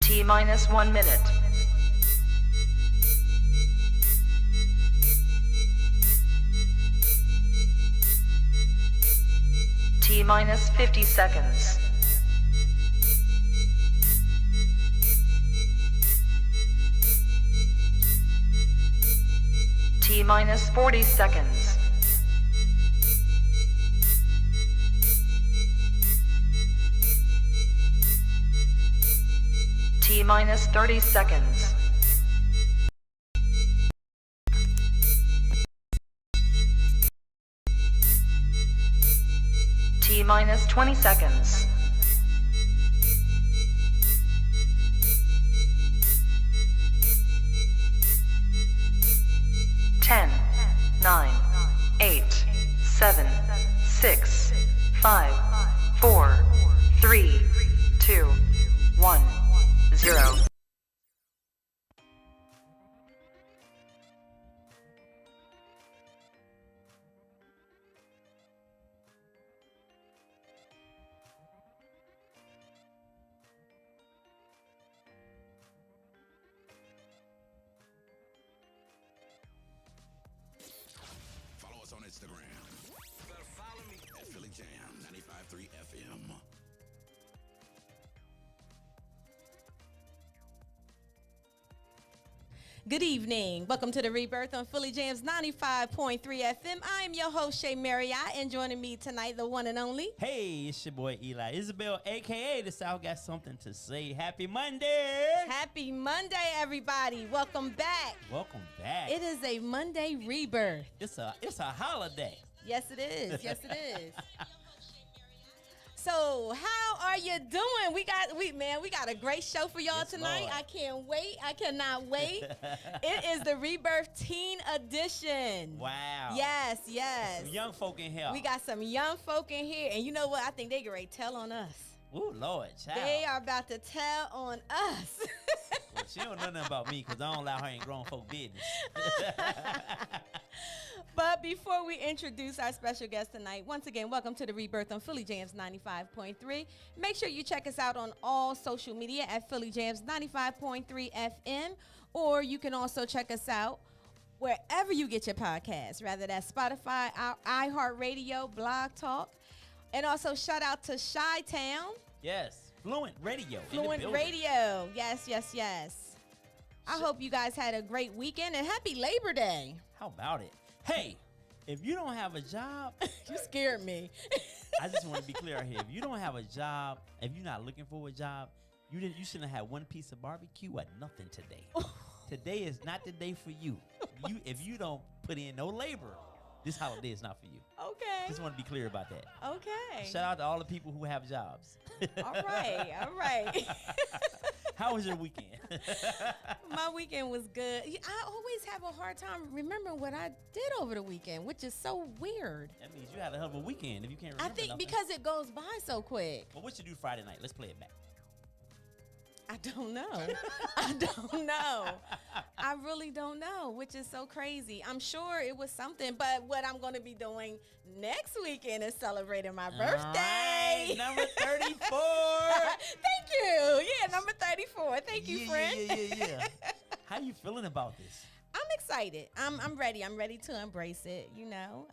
T minus 1 minute. T minus 50 seconds. T minus 40 seconds. T minus 30 seconds. T minus 20 seconds. Ten, 9, 8, 7, 6, 5, 4, 3, 2, 1, 0. Follow us on Instagram. Better follow me at Philly Jam 95.3 FM. Good evening. Welcome to the Rebirth on Philly Jam's 95.3 FM. I am your host, Shay Marriott, and joining me tonight, the one and only. Hey, it's your boy Eli Isabel, a.k.a. The South Got Something to Say. Happy Monday. Happy Monday, everybody. Welcome back. Welcome back. It is a Monday rebirth. It's a holiday. Yes, it is. Yes, it is. So, how are you doing? We got a great show for y'all Yes, tonight. Lord. I can't wait. I cannot wait. It is the Rebirth Teen Edition. Wow. Yes, yes. Some young folk in here. We got some young folk in here, and you know what? I think they get ready to tell on us. Ooh, Lord, child. They are about to tell on us. Well, she don't know nothing about me because I don't allow her in grown folk business. But before we introduce our special guest tonight, once again, welcome to the Rebirth on Philly Jams 95.3. Make sure you check us out on all social media at Philly Jams 95.3 FM, or you can also check us out wherever you get your podcasts, rather that's Spotify, iHeartRadio, Blog Talk, and also shout out to Chi-Town. Yes, Fluent Radio. Fluent Radio. Yes, yes, yes. I hope you guys had a great weekend, and happy Labor Day. How about it? Hey, if you don't have a job, You scared me. I just want to be clear here. If you don't have a job, if you're not looking for a job, you shouldn't have one piece of barbecue or nothing today. Today is not the day for you. If you don't put in no labor, this holiday is not for you. Okay. Just want to be clear about that. Okay. Shout out to all the people who have jobs. All right. All right. How was your weekend? My weekend was good. I always have a hard time remembering what I did over the weekend, which is so weird. That means you had a hell of a weekend if you can't remember I think nothing. because it goes by so quick. Well, what you do Friday night? Let's play it back. I don't know. I don't know. I really don't know, which is so crazy. I'm sure it was something, but what I'm going to be doing next weekend is celebrating my birthday. All right, number 34. Thank you. Yeah, number 34. Thank you, friend. Yeah. How you feeling about this? I'm excited. I'm ready. I'm ready to embrace it, you know.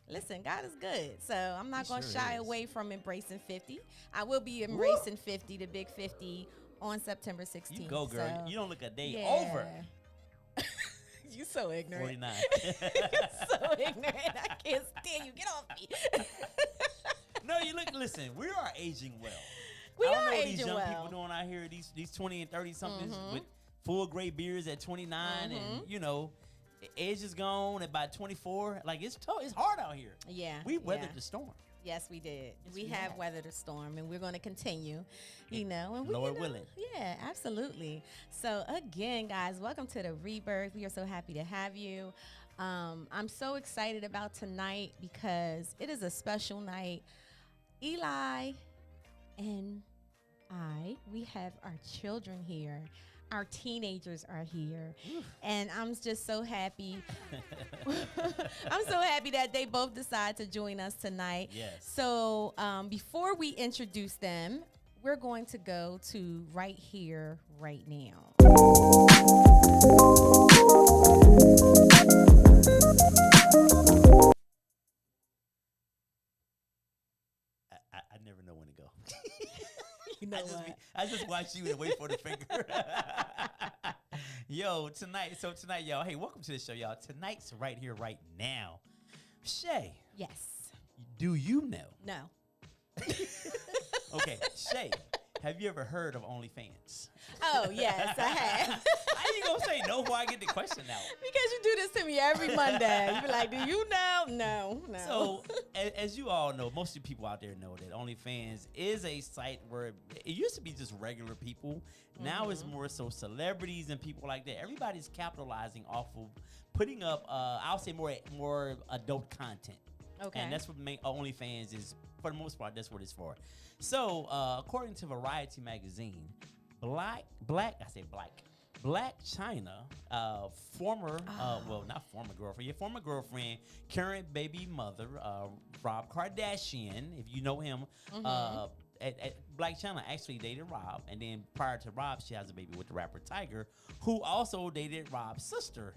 Listen, God is good. So I'm not going to shy away from embracing 50. I will be embracing 50, the big 50, on September 16th. You go, girl. So, You don't look a day yeah. over You so ignorant. 49. You're so ignorant. I can't stand you. Get off me. No, you look. Listen, we are aging well. We I don't are know what aging these young well. people doing out here. These 20 and 30 somethings with full gray beards at 29, and you know, age is gone at about 24. Like it's tough. It's hard out here. Yeah. We weathered yeah. the storm. Yes, we did. Yes, we we have have. weathered the storm, and we're going to continue, you know. And we, Lord you know, willing. Yeah, absolutely. So, again, guys, welcome to the Rebirth. We are so happy to have you. I'm so excited about tonight because it is a special night. Eli and we have our children here. Our teenagers are here. And I'm just so happy. I'm so happy that they both decided to join us tonight. Yes. So before we introduce them, we're going to go to right here, right now. I never know when to go. You know what? I just watch you and wait for the finger. Yo, tonight, y'all, hey, welcome to the show, y'all. Tonight's right here, right now. Shay. Yes. Do you know? No. Okay, Shay, have you ever heard of OnlyFans? Oh, yes, I have. How you gonna say no before I get the question out? Because you do this to me every Monday. You be like, do you know? No. So, as you all know, most of the people out there know that OnlyFans is a site where it used to be just regular people. Now it's more so celebrities and people like that. Everybody's capitalizing off of putting up, I'll say more adult content. Okay. And that's what OnlyFans is, for the most part, that's what it's for. So, according to Variety magazine, Black China, former girlfriend, current baby mother, Rob Kardashian, if you know him, at Black China actually dated Rob, and then prior to Rob, she has a baby with the rapper Tiger, who also dated Rob's sister.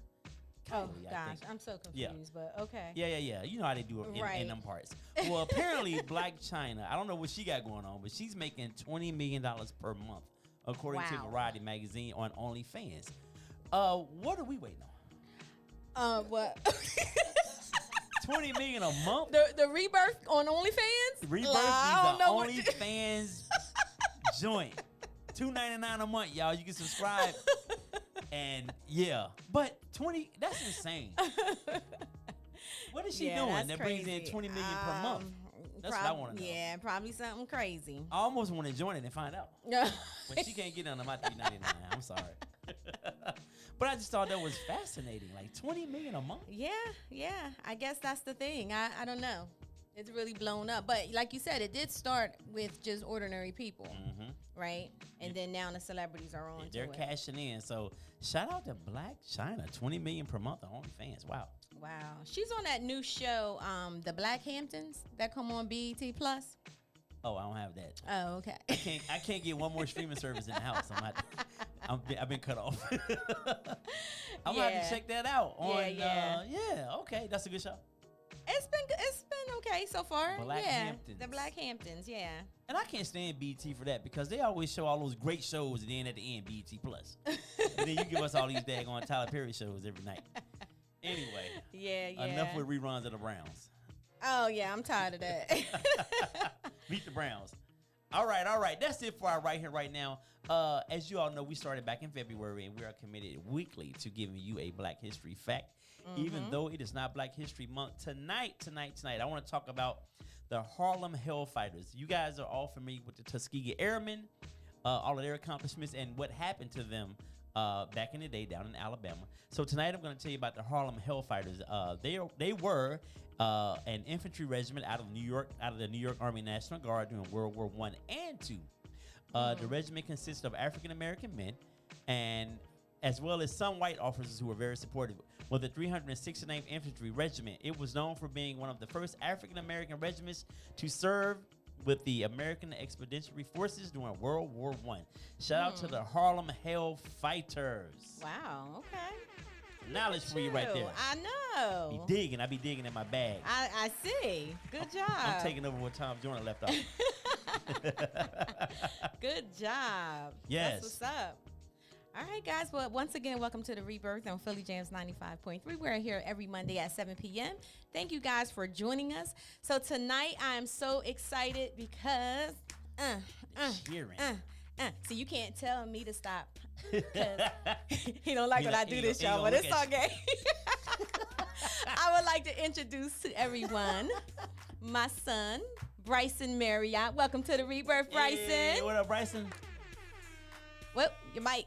Oh, Kylie, gosh, I'm so confused, but okay. Yeah. You know how they do it in them parts. Well, apparently, Black China, I don't know what she got going on, but she's making $20 million per month, according to Variety magazine on OnlyFans. What are we waiting on? What? $20 million a month? The Rebirth on OnlyFans? Rebirth I is the OnlyFans joint. $2.99 a month, y'all. You can subscribe. And yeah, but 20, that's insane. What is she doing that brings in 20 million per month? That's what I want to know. Yeah, probably something crazy. I almost want to join it and find out. But she can't get under my $3.99. I'm sorry. But I just thought that was fascinating. Like 20 million a month. Yeah. I guess that's the thing. I don't know. It's really blown up. But like you said, it did start with just ordinary people, right? And then now the celebrities are on. They're cashing in. So shout out to Black China, 20 million per month on OnlyFans. Wow. She's on that new show, the Black Hamptons, that come on BET Plus. Oh, I don't have that. Oh, okay. I can't get one more streaming service in the house. I've been cut off. I'm gonna have to check that out. Okay, that's a good show. It's been okay so far. Black Hamptons. The Black Hamptons, yeah. And I can't stand BET for that because they always show all those great shows and then at the end BET Plus. And then you give us all these daggone Tyler Perry shows every night. Anyway. Yeah. Enough with reruns of the Browns. Oh yeah, I'm tired of that. Beat the Browns. All right. That's it for our right here, right now. As you all know, we started back in February and we are committed weekly to giving you a Black History fact. Even though it is not Black History Month, tonight, I want to talk about the Harlem Hellfighters. You guys are all familiar with the Tuskegee Airmen, all of their accomplishments, and what happened to them back in the day down in Alabama. So tonight I'm going to tell you about the Harlem Hellfighters. They were an infantry regiment out of the New York Army National Guard during World War I and II. The regiment consisted of African American men, and as well as some white officers who were very supportive. Well, the 369th Infantry Regiment, it was known for being one of the first African American regiments to serve with the American Expeditionary Forces during World War I. Shout out to the Harlem Hellfighters. Wow, okay. Knowledge for you right there. I know. I be digging in my bag. I see. Good job. I'm taking over what Tom Joyner left off. Good job. Yes. That's what's up. All right, guys. Well, once again, welcome to the Rebirth on Philly Jams 95.3. We're here every Monday at 7 p.m. Thank you guys for joining us. So tonight, I am so excited because so you can't tell me to stop. He don't like when I do this, y'all, but it's okay. I would like to introduce to everyone my son, Bryson Marriott. Welcome to the Rebirth, Bryson. Hey, what up, Bryson? Well, your mic.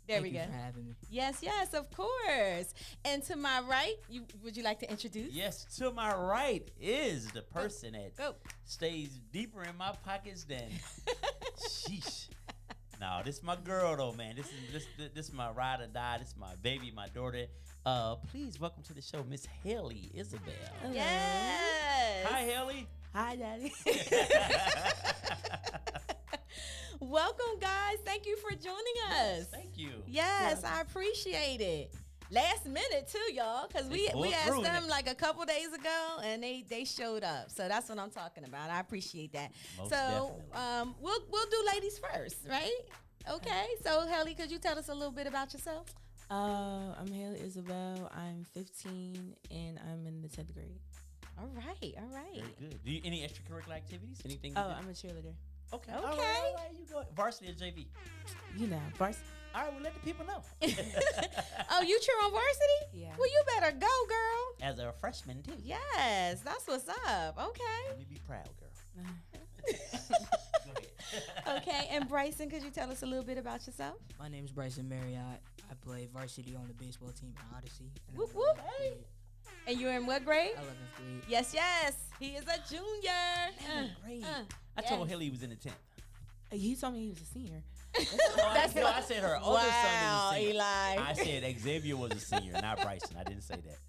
There we go. Thank you for having me. Yes, of course. And to my right, would you like to introduce? Yes, to my right is the person that Go. stays deeper in my pockets than sheesh. No, this is my girl though, man. This is my ride or die. This is my baby, my daughter. Please welcome to the show, Miss Haley Isabel. Yes. Hi, Haley. Hi, Daddy. Welcome, guys. Thank you for joining us. Thank you. Yes, I appreciate it. Last minute too, y'all, because we asked them like a couple days ago, and they showed up. So that's what I'm talking about. I appreciate that. Most so definitely. we'll do ladies first, right? Okay. So Helly, could you tell us a little bit about yourself? I'm Haley Isabel. I'm 15 and I'm in the 10th grade. All right. Very good. Do you any extracurricular activities? Anything? Oh, I'm a cheerleader. Okay. Okay. All right. You go varsity or JV? You know, varsity. All right. Well, let the people know. Oh, you cheer on varsity? Yeah. Well, you better go, girl. As a freshman too. Yes, that's what's up. Okay. Let me be proud, girl. Go ahead. Okay. And Bryson, could you tell us a little bit about yourself? My name is Bryson Marriott. I play varsity on the baseball team in Odyssey. And Whoop, I'm whoop. 11th grade. And you're in what grade? 11th grade. Yes. He is a junior. Great. I yes. told Haley he was in the 10th. He told me he was a senior. No, I said her older son Wow, is a senior. Eli. I said Xavier was a senior, not Bryson. I didn't say that.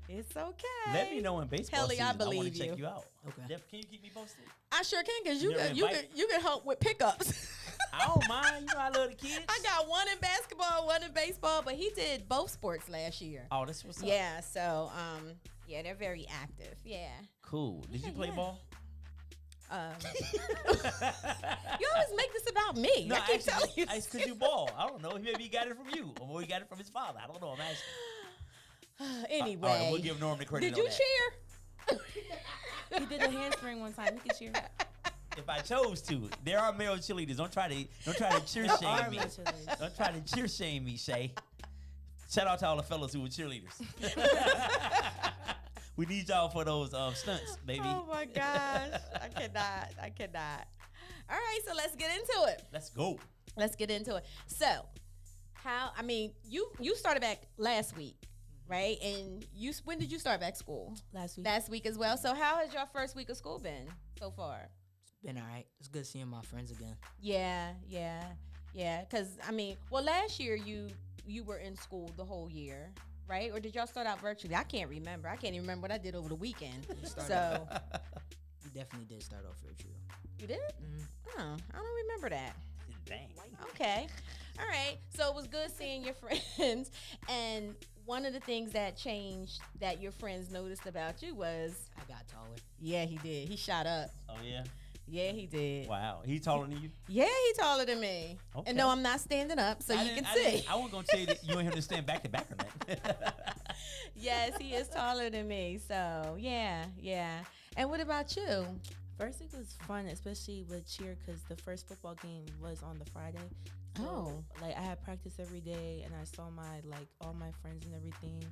It's okay. Let me know in baseball Helly, I season. I want believe to check you. you out. Okay. Def, can you keep me posted? I sure can, because You never you invite- can help with pickups. I don't mind. You know I love the kids. I got one in basketball, one in baseball, but he did both sports last year. Oh, that's what's up. Yeah, so yeah, they're very active. Yeah. Cool. Did you play yeah. ball? You always make this about me. I keep telling you. It's because you ball. I don't know. Maybe he got it from you, or he got it from his father. I don't know. I'm asking. Anyway. All right, we'll give Norm the credit. Did you on that. cheer? He did a handspring one time. He could cheer. If I chose to, there are male cheerleaders. Don't try to cheer Are shame me. my cheerleaders. Don't try to cheer shame me, Shay. Shout out to all the fellas who were cheerleaders. We need y'all for those stunts, baby. Oh my gosh. I cannot. All right, so let's get into it. Let's go. Let's get into it. So, you started back last week, right? And when did you start back school? Last week. Last week as well. So how has your first week of school been so far? It's been all right. It's good seeing my friends again. Yeah. Because last year you were in school the whole year, right? Or did y'all start out virtually? I can't remember. I can't even remember what I did over the weekend. So We definitely did start off virtual. you did? Mm-hmm. Oh, I don't remember that. Dang. Okay. All right. So it was good seeing your friends. And one of the things that changed that your friends noticed about you was, I got taller. yeah, he did. He shot up. Oh yeah. Yeah, he did. Wow. He taller than you. Yeah, he taller than me. Okay. And no, I'm not standing up, so you can see. I wasn't gonna tell you that you and him to stand back to back or nothing. Yes, he is taller than me. So yeah. And what about you? First week was fun, especially with cheer, because the first football game was on the Friday. So, Oh. like, I had practice every day, and I saw all my friends and everything.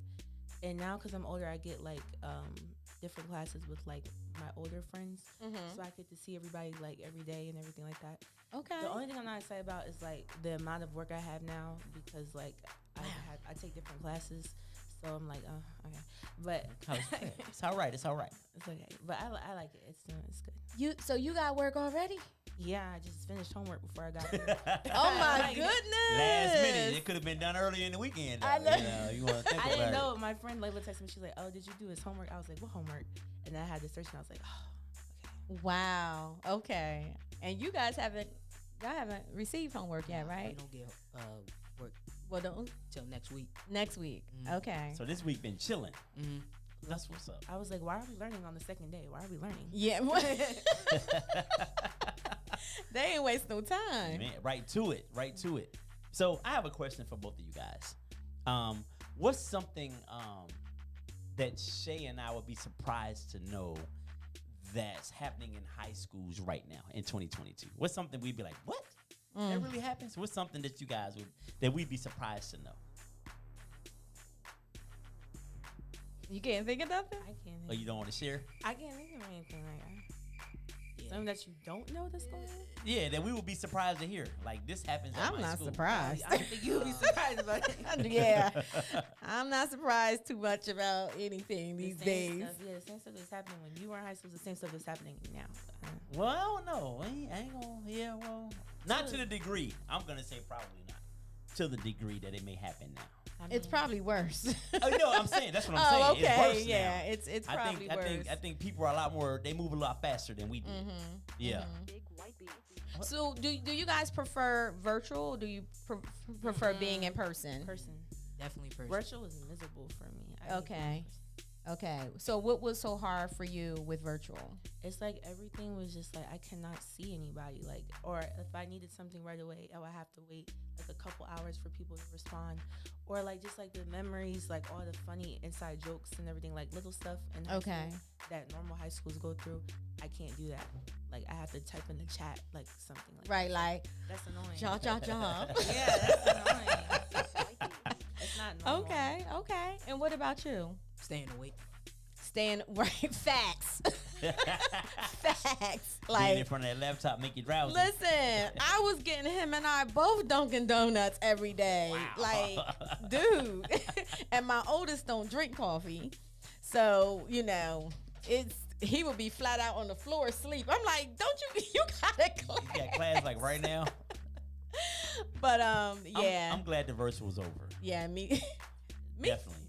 And now, because I'm older, I get different classes with my older friends, so I get to see everybody every day and everything like that. Okay. The only thing I'm not excited about is the amount of work I have now, because I take different classes, so I'm like, oh, okay, but It's all right. It's all right. it's okay. But I like it. It's good. So you got work already? Yeah, I just finished homework before I got here. Oh my goodness. Last minute. It could have been done earlier in the weekend. Though, I know. You want to think I about didn't it. know. My friend Layla texted me. She's like, "Oh, did you do his homework?" I was like, "What homework?" And then I had to search, and I was like, "Oh, okay." Wow. Okay. And you guys haven't received homework yet, We right? don't get work Well, don't till next week. next week. Okay. So this week been chilling. Mm-hmm. That's what's up. I was like, "Why are we learning on the second day? Why are we learning?" Yeah. They ain't waste no time. Man, right to it. So I have a question for both of you guys. What's something that Shay and I would be surprised to know that's happening in high schools right now in 2022? What's something we'd be like, what? That really happens? What's something that you guys we'd be surprised to know? You can't think of nothing? I can't. Or Think. you don't want to share? I can't think of anything like that. Yeah. Something that you don't know that's going on. Yeah, that we would be surprised to hear. Like this happens at I'm my not school. surprised. I don't think you would be surprised about it. Yeah. I'm not surprised too much about anything these The same days. Stuff, yeah, the same stuff that's happening when you were in high school is the same stuff that's happening now. Well, I don't know. I ain't gonna. Yeah, well, not to the degree. I'm gonna say probably not. to the degree that it may happen now. It's probably worse. Oh no, I'm saying that's what I'm Oh, saying. okay, It's worse yeah, now. it's probably worse. I think people are a lot more. They move a lot faster than we did. Yeah. So, do you guys prefer virtual? Or do you prefer being in person? Person. Definitely person. Virtual is miserable for me. I hate Okay. being in person. Okay. So, what was so hard for you with virtual? It's like everything was just like I cannot see anybody. Like, or if I needed something right away, I would have to wait like a couple hours for people to respond. Or like just like the memories, like all the funny inside jokes and everything, like little stuff in high Okay. school that normal high schools go through. I can't do that. Like I have to type in the chat like something like Right, like that's annoying. jaw, jaw, jaw. Yeah, that's annoying. It's not normal. Okay. And what about you? Staying awake. Staying right. Facts. Facts. Being in Like, front of that laptop make you drowsy. listen, I was getting him and I both Dunkin' Donuts every day. Wow. Like, dude. And my oldest don't drink coffee. So, he would be flat out on the floor asleep. I'm like, don't you gotta class. You got class like right now. But yeah. I'm glad the virtual's over. Yeah, me Definitely.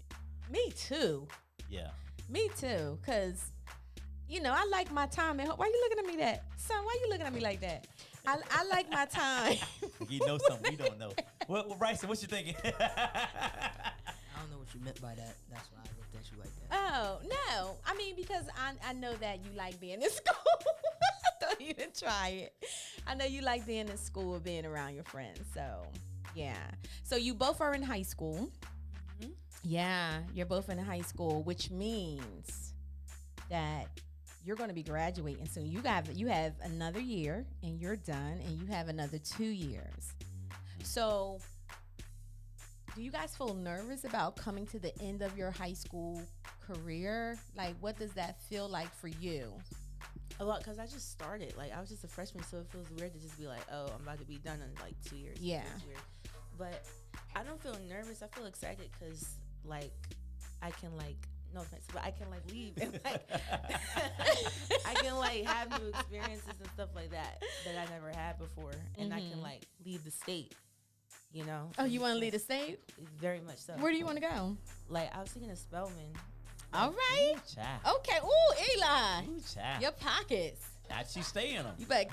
me too. Yeah. Me too. Cause I like my time at home. Why you looking at me that? Son, why you looking at me like that? I like my time. You know something we don't know. Well, Bryson, what you thinking? I don't know what you meant by that. That's why I looked at you like that. Oh, no. I mean, because I know that you like being in school. Don't even try it. I know you like being in school, being around your friends. So, yeah. So you both are in high school. Mhm. Yeah, you're both in high school, which means that you're going to be graduating soon. You have another year and you're done, and you have another 2 years. So do you guys feel nervous about coming to the end of your high school career? Like, what does that feel like for you? A lot, because I just started. Like, I was just a freshman, so it feels weird to just be like, oh, I'm about to be done in like 2 years. Yeah. It feels weird. But I don't feel nervous. I feel excited because, like, I can, like, no offense, but I can, like, leave and, like, I can, like, have new experiences and stuff like that I never had before. And I can, like, leave the state, Oh, you want to lead the state? Very much so. Where do you want to go? Like, I was thinking of Spelman. All right. Child. Okay. Ooh, Eli. Ooh, child. Your pockets. Now she stay in them. You better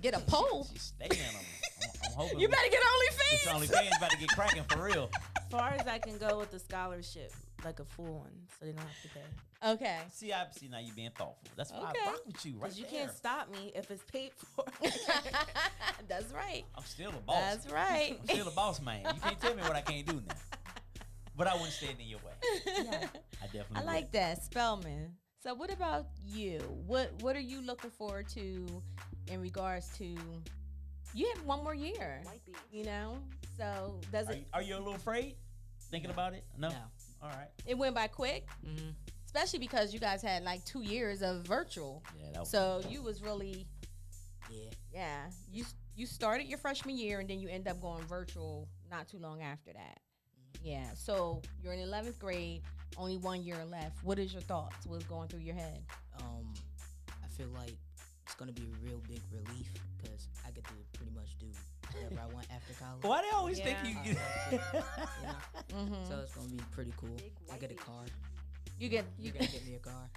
get a pole. She stay in them. I'm hoping. You better get This OnlyFans. OnlyFans about to get cracking for real. As far as I can go with the scholarship, like a full one, so they don't have to pay. Okay. See, now you being thoughtful. That's why Okay. I rock with you right Because you there. can't stop me if it's paid for. That's right. I'm still a boss. That's right. I'm still a boss man. You can't tell me what I can't do now. But I wouldn't stand in your way. Yeah. I definitely I like would. that, Spellman. So what about you? What are you looking forward to in regards to, you have one more year, so does it, Are you a little afraid thinking about it? No? No. All right. it went by quick, Mm-hmm. especially because you guys had like 2 years of virtual. Yeah, that was So you was really, Yeah. you started your freshman year and then you end up going virtual not too long after that. Yeah. So you're in 11th grade, only 1 year left. What is your thoughts? What's going through your head? I feel like it's gonna be a real big relief because I get to pretty much do whatever I want after college. Why they always Yeah. think you You know? Mm-hmm. So it's gonna be pretty cool. I get a car. You get You're gonna get me a car.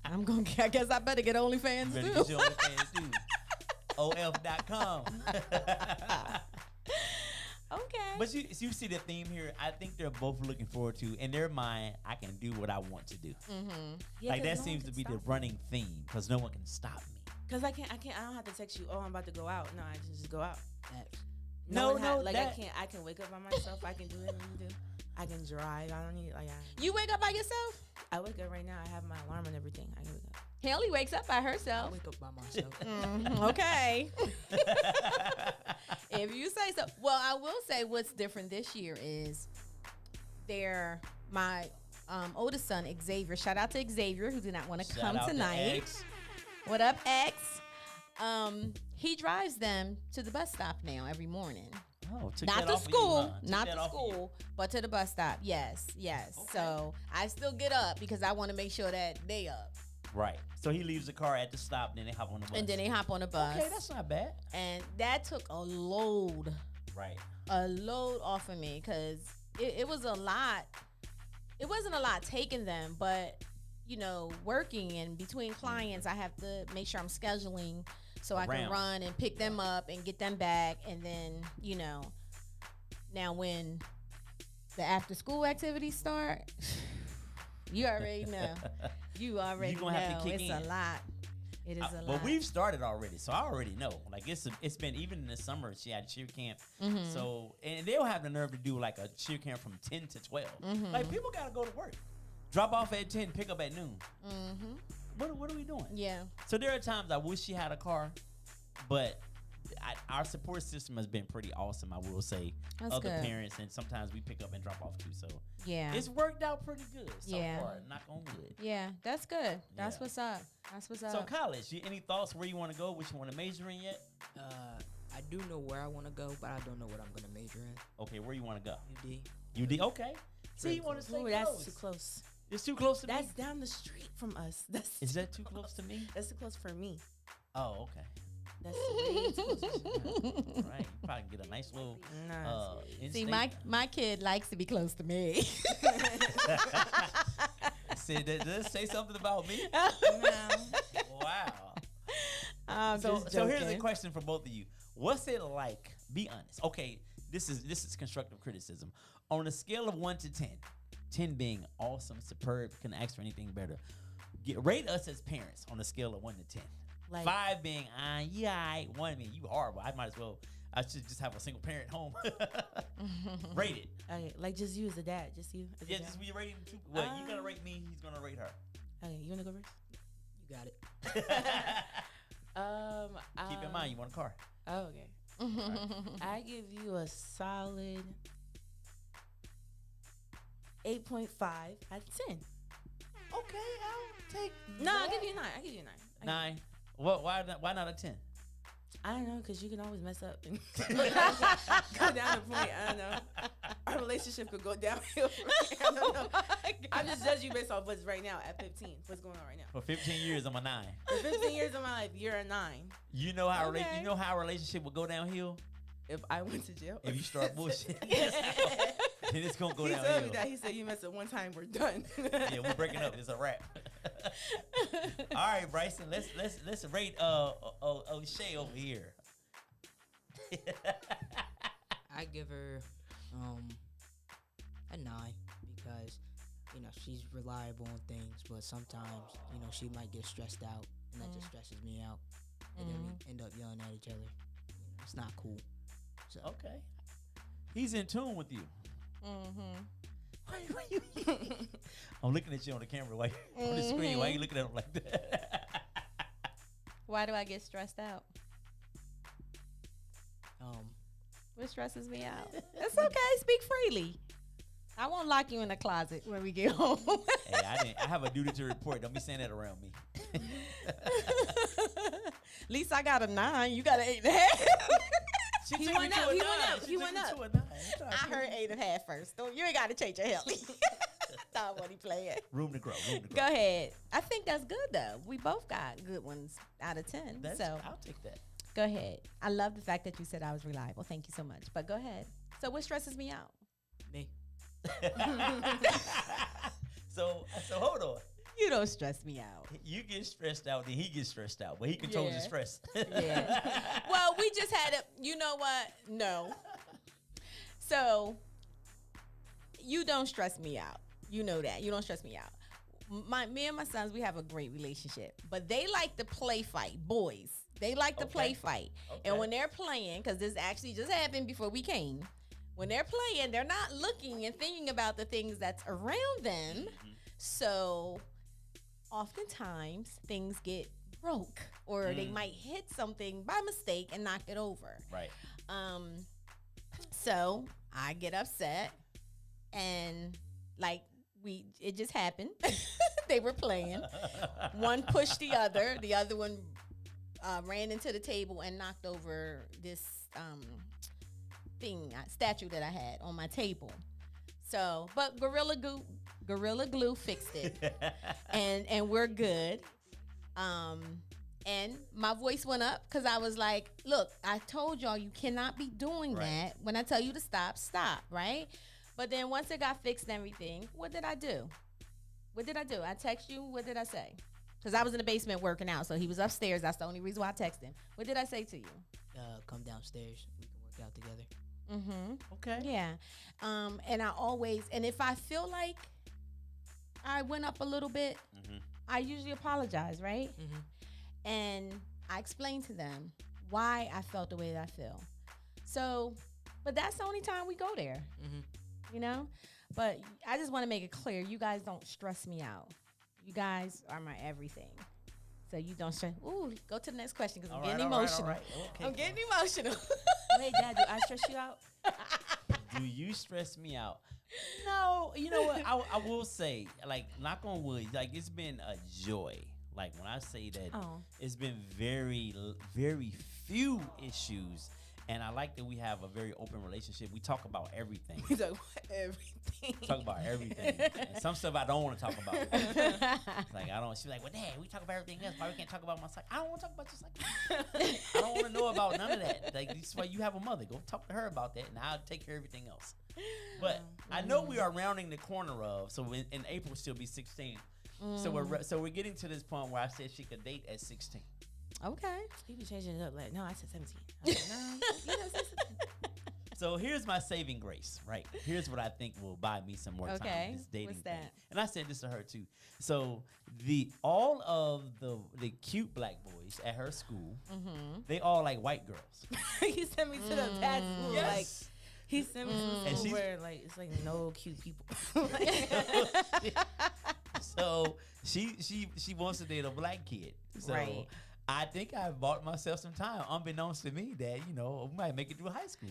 I'm gonna. I guess I better get OnlyFans Better too. get your OnlyFans too. OF.com. Okay. But you see the theme here. I think they're both looking forward to, in their mind, I can do what I want to do. Mm-hmm. Like that seems to be the running theme because no one can stop me. Because I don't have to text you, oh, I'm about to go out. No, I just go out. That's, Like, that- I can wake up by myself. I can do anything you do. I can drive. I don't need, You wake up by yourself? I wake up right now. I have my alarm and everything. I can wake up. Haley wakes up by I herself. wake up by myself. Okay. If you say so. Well, I will say what's different this year is my oldest son, Xavier. Shout out to Xavier, who did not want to Shout come out to tonight. X. What up, X? He drives them to the bus stop now every morning. Oh, took Not that to off of you, school, huh? Took not that to off of you. school, but to the bus stop. Yes. Okay. So I still get up because I want to make sure that they up. Right. So he leaves the car at the stop, then they hop on the bus. And then they hop on the bus. Okay, that's not bad. And that took a load off of me because it was a lot. It wasn't a lot taking them, but working and between clients, I have to make sure I'm scheduling so I can run and pick them up and get them back. And then, now when the after school activities start, you already know. You already know. Have to kick it's in. a lot. It is a lot. Well, we've started already, so I already know. Like it's been even in the summer. She had cheer camp, so and they'll have the nerve to do like a cheer camp from 10 to 12. Like people gotta go to work, drop off at 10, pick up at noon. What are we doing? Yeah. So there are times I wish she had a car, but our support system has been pretty awesome. I will say, That's other good. parents, and sometimes we pick up and drop off too. So Yeah. it's worked out pretty good so Yeah. far. Knock on wood. Yeah, that's good. That's Yeah. what's up. That's what's up. So college, any thoughts where you want to go? Which you want to major in yet? I do know where I want to go, but I don't know what I'm gonna major in. Okay, where you want to go? UD. UD. Okay. See, you want to stay Ooh, close. that's too close. It's too close to That's me. down the street from us. Is that too close to me? That's too close for me. Oh, okay. That's way too close. Right. You probably get a nice little. Nah. See, in-state- my kid likes to be close to me. Does that say something about me? Wow. I'm So just here's the joking. question for both of you. What's it like? Be honest. Okay, this is constructive criticism. On a scale of 1 to 10, 10 being awesome, superb, couldn't ask for anything better. Rate us as parents on a scale of 1 to 10. Like- 5 being, yeah, 1 being you horrible. I should just have a single parent home. Rate it. Okay, like just you as a dad. Just you as a Yeah, dad. just we rate him too. Well, you gonna rate me, he's gonna rate her. Okay, you wanna go first? You got it. Keep in mind, you want a car. Oh, okay. I give you a solid 8.5 out of 10. Okay, I'll take. No, I'll give you a 9. I'll give you a 9. 9. What? Why not a 10? I don't know, because you can always mess up and go down the point. I don't know. Our relationship could go downhill. I don't know. I'm just judging you based off what's right now at 15. What's going on right now? For 15 years, I'm a 9. For 15 years of my life, you're a 9. You know how Okay. you know how a relationship will go downhill If I went to jail. if you start bullshit. Then it's gonna go He told downhill. me that. He said, you mess up one time, we're done. Yeah, we're breaking up. It's a wrap. All right, Bryson. Let's rate O'Shea over here. I give her a 9 because she's reliable on things, but sometimes she might get stressed out, and that just stresses me out, and then we end up yelling at each other. It's not cool. So Okay. He's in tune with you. I'm looking at you on the camera, on the screen. Why are you looking at him like that? Why do I get stressed out? What stresses me out? It's okay. Speak freely. I won't lock you in the closet when we get home. Hey, I have a duty to report. Don't be saying that around me. At least I got a 9. You got an 8.5. She He took went me to up, a he 9. went up, She he took went me up. to a 9. I heard 8.5 first. You ain't got to change your Helly. Stop what he playing. Room to grow. Go ahead. I think that's good though. We both got good ones out of 10. So I'll take that. go ahead. I love the fact that you said I was reliable. Thank you so much. But go ahead. So what stresses me out? me. So hold on. You don't stress me out. You get stressed out, then he gets stressed out, but he controls the Yeah. stress. Yeah. Well, we just had a, you know what? No. So you don't stress me out. You know that. You don't stress me out. Me and my sons, we have a great relationship, but they like to play fight. Boys, they like to play fight. Okay. And when they're playing, because this actually just happened before we came, when they're playing, they're not looking and thinking about the things that's around them. So oftentimes things get broke, or they might hit something by mistake and knock it over. Right. So I get upset, and it just happened. They were playing. One pushed the other. The other one ran into the table and knocked over this statue that I had on my table. So, but Gorilla Glue fixed it, and we're good. And my voice went up because I was like, look, I told y'all you cannot be doing that. When I tell you to stop, stop, right? But then once it got fixed and everything, what did I do? I text you. What did I say? Because I was in the basement working out, so he was upstairs. That's the only reason why I texted him. What did I say to you? Come downstairs. We can work out together. Mm-hmm. Okay. Yeah. And I always, and if I feel like I went up a little bit, I usually apologize, right? Mm-hmm. And I explain to them why I felt the way that I feel. So, but that's the only time we go there, you know? But I just want to make it clear, you guys don't stress me out. You guys are my everything. So you don't stress. Ooh, go to the next question because I'm getting emotional. Okay, I'm getting emotional. Wait, Dad, do I stress you out? Do you stress me out? No, you know what? I will say, like, knock on wood, like, it's been a joy. Like, when I say that, it's been very, very few issues. And I like that we have a very open relationship. We talk about everything. We talk about everything. Talk about everything. And some stuff I don't want to talk about. It's like, I don't. She's like, well, Dad, we talk about everything else. Why we can't talk about my psych? I don't want to talk about your psych. I don't want to know about none of that. Like, this is why you have a mother. Go talk to her about that, and I'll take care of everything else. But I know we are rounding the corner of. So in April, she'll be 16. So we're getting to this point where I said she could date at 16. Okay. You be changing it up like, no, I said 17. I said, no, you know, 16. So here's my saving grace, right? Here's what I think will buy me some more time. This dating What's thing. that? And I said this to her too. So all of the cute black boys at her school, they all like white girls. He sent me to the bad school. Yes. Like, he sent me to And school she's- where like it's like no cute people. So she wants to date a black kid. So Right. I think I bought myself some time, unbeknownst to me, that we might make it through high school.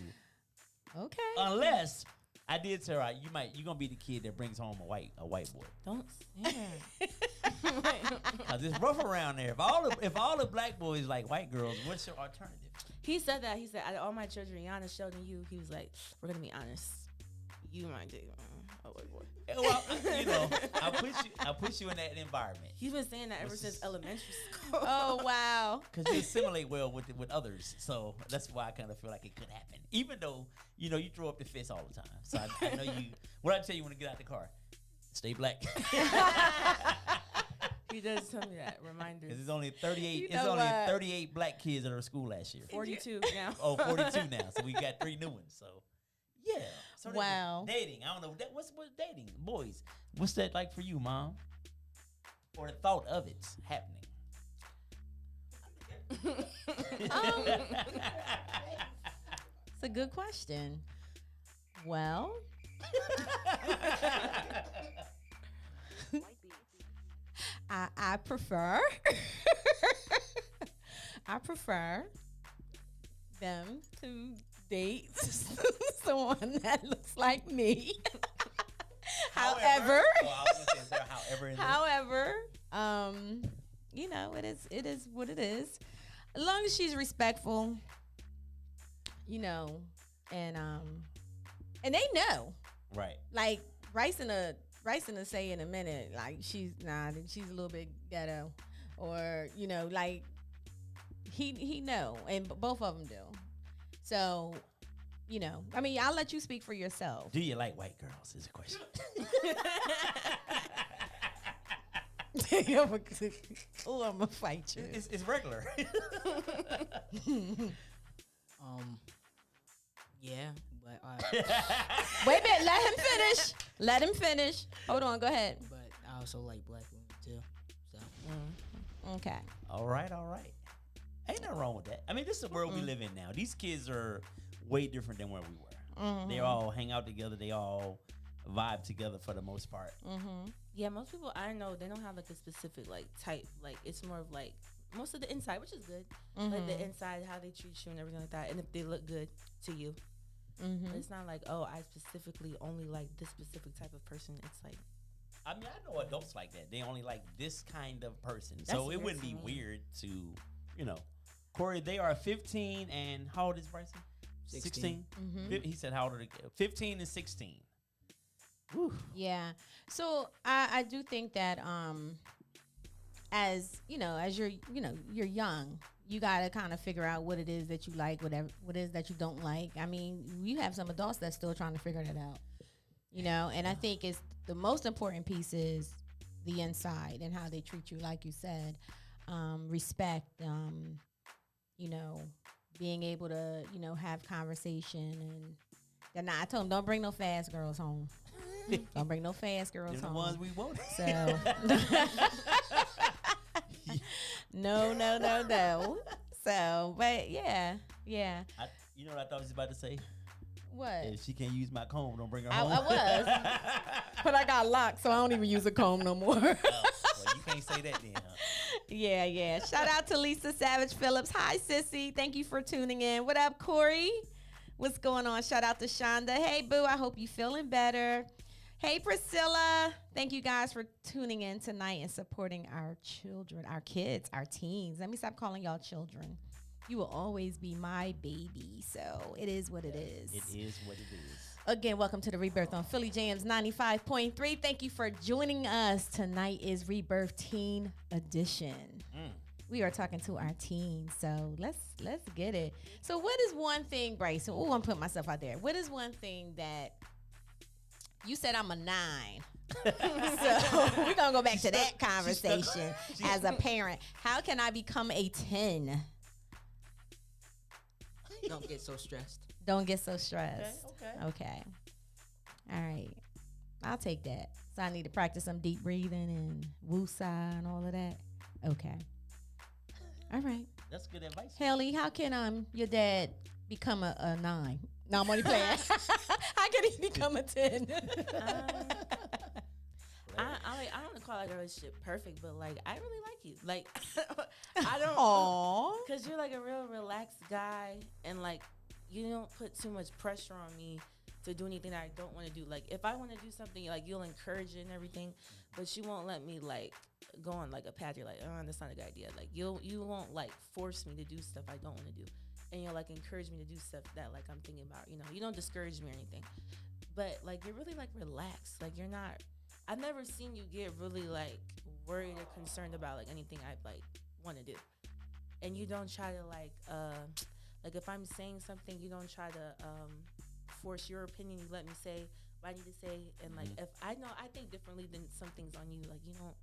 Okay. Unless I did tell her you're gonna be the kid that brings home a white boy. Don't say that. Cause it's rough around there. If all the black boys like white girls, what's your alternative? He said that. He said, out of all my children, Gianna, Sheldon, you, he was like, we're gonna be honest. You might date a white boy. Well, I put you in that environment. He's been saying that ever since elementary school. Oh, wow. Because you assimilate well with others, so that's why I kind of feel like it could happen. Even though you throw up the fist all the time, so I know you. What I tell you when to get out the car, stay black. He does tell me that. Reminders. Because it's only 38. You It's know only what? 38 black kids at our school last year. 42 now. Oh, 42 now. So we got 3 new ones. So yeah. So that's Wow. dating. I don't know what's dating, boys. What's that like for you, Mom? Or the thought of it happening. It's a good question. Well, I prefer I prefer them to date someone that looks like me. However, Oh, I was gonna say, is there a however in there? however, it is what it is. As long as she's respectful, and they know. Right. Like Bryson will say in a minute, like she's a little bit ghetto, or like he know, and both of them do. So, I'll let you speak for yourself. Do you like white girls? Is a question. Oh, I'm gonna fight you. It's regular. Yeah, but Wait a minute, let him finish. Let him finish. Hold on, go ahead. but I also like black women too. So Okay. All right. Ain't nothing wrong with that. I mean, this is the world we live in now. These kids are way different than where we were. They all hang out together. They all vibe together for the most part. Yeah, most people I know, they don't have like a specific like type. Like it's more of like most of the inside, which is good. Like the inside, how they treat you and everything like that, and if they look good to you. But it's not like, oh, I specifically only like this specific type of person. It's like, I mean, I know adults like that. They only like this kind of person. That's So it wouldn't be weird to me. weird to, Corey, they are 15 and how old is Bryson? 16. He said how old are they? 15 and 16. Whew. Yeah. So I do think that as you're young, you got to kind of figure out what it is that you like, what it is that you don't like. I mean, you have some adults that's still trying to figure that out, and I think it's the most important piece is the inside and how they treat you, like you said, respect, being able to, have conversation. And I told them, don't bring no fast girls home. Don't bring no fast girls They're home. the ones we wanted. So no. So, but yeah. You know what I thought I was about to say? What? If she can't use my comb, don't bring her I home. was. But I got locked, so I don't even use a comb no more. Well, you can't say that then, huh? Yeah. Shout out to Lisa Savage Phillips. Hi, sissy. Thank you for tuning in. What up, Corey? What's going on? Shout out to Shonda. Hey, boo. I hope you feeling better. Hey, Priscilla. Thank you guys for tuning in tonight and supporting our children, our kids, our teens. Let me stop calling y'all children. You will always be my baby. So it is what it is. It is what it is. Again, welcome to the Rebirth on Philly Jams 95.3. Thank you for joining us. Tonight is Rebirth Teen Edition. We are talking to our teens, so let's get it. So what is one thing, Bryson? Oh, I'm putting myself out there. What is one thing that you said I'm a 9? So we're going to go back to that conversation as a parent. How can I become a 10? Don't get so stressed. Don't get so stressed. Okay. All right. I'll take that. So I need to practice some deep breathing and woosah and all of that. Okay. All right. That's good advice. Haley, how can your dad become a 9? No, I'm only playing. How can he become a 10? I don't call like a relationship perfect, but like I really like you. Like I don't. Aww. Because you're like a real relaxed guy, and like you don't put too much pressure on me to do anything that I don't want to do. Like if I want to do something, like you'll encourage it and everything, but you won't let me like go on like a path. You're like, oh, that's not a good idea. Like you won't like force me to do stuff I don't want to do, and you'll like encourage me to do stuff that like I'm thinking about. You don't discourage me or anything, but like you're really like relaxed. Like you're not. I've never seen you get really like worried or concerned about like anything I like want to do, and you don't try to like if I'm saying something, you don't try to force your opinion. You let me say what I need to say, and like if I know I think differently than some things on you, like you don't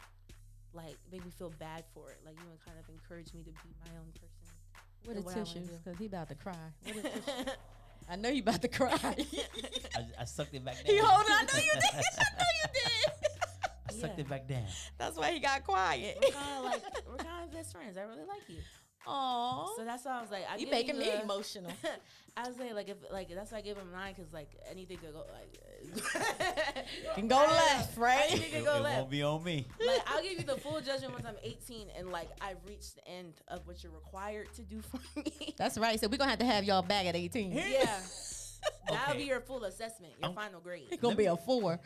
like make me feel bad for it. Like you would kind of encourage me to be my own person. What and are what I wanna tissues? do. Because he about to cry. What are tissues? I know you about to cry. I sucked it back down. He hold on. I know you did. I know you did. I sucked it back down. That's why he got quiet. We're kind of best friends. I really like you. Aww. So that's why I was like, You making me emotional. I was like if like that's why I gave him 9 because like anything could go like Can go left, right? Anything could It go left. won't be on me. Like I'll give you the full judgment once I'm 18 and like I've reached the end of what you're required to do for me. That's right. So we're gonna have to have y'all back at 18. Yeah. That'll Okay. be your full assessment, your final grade. It's gonna be a 4.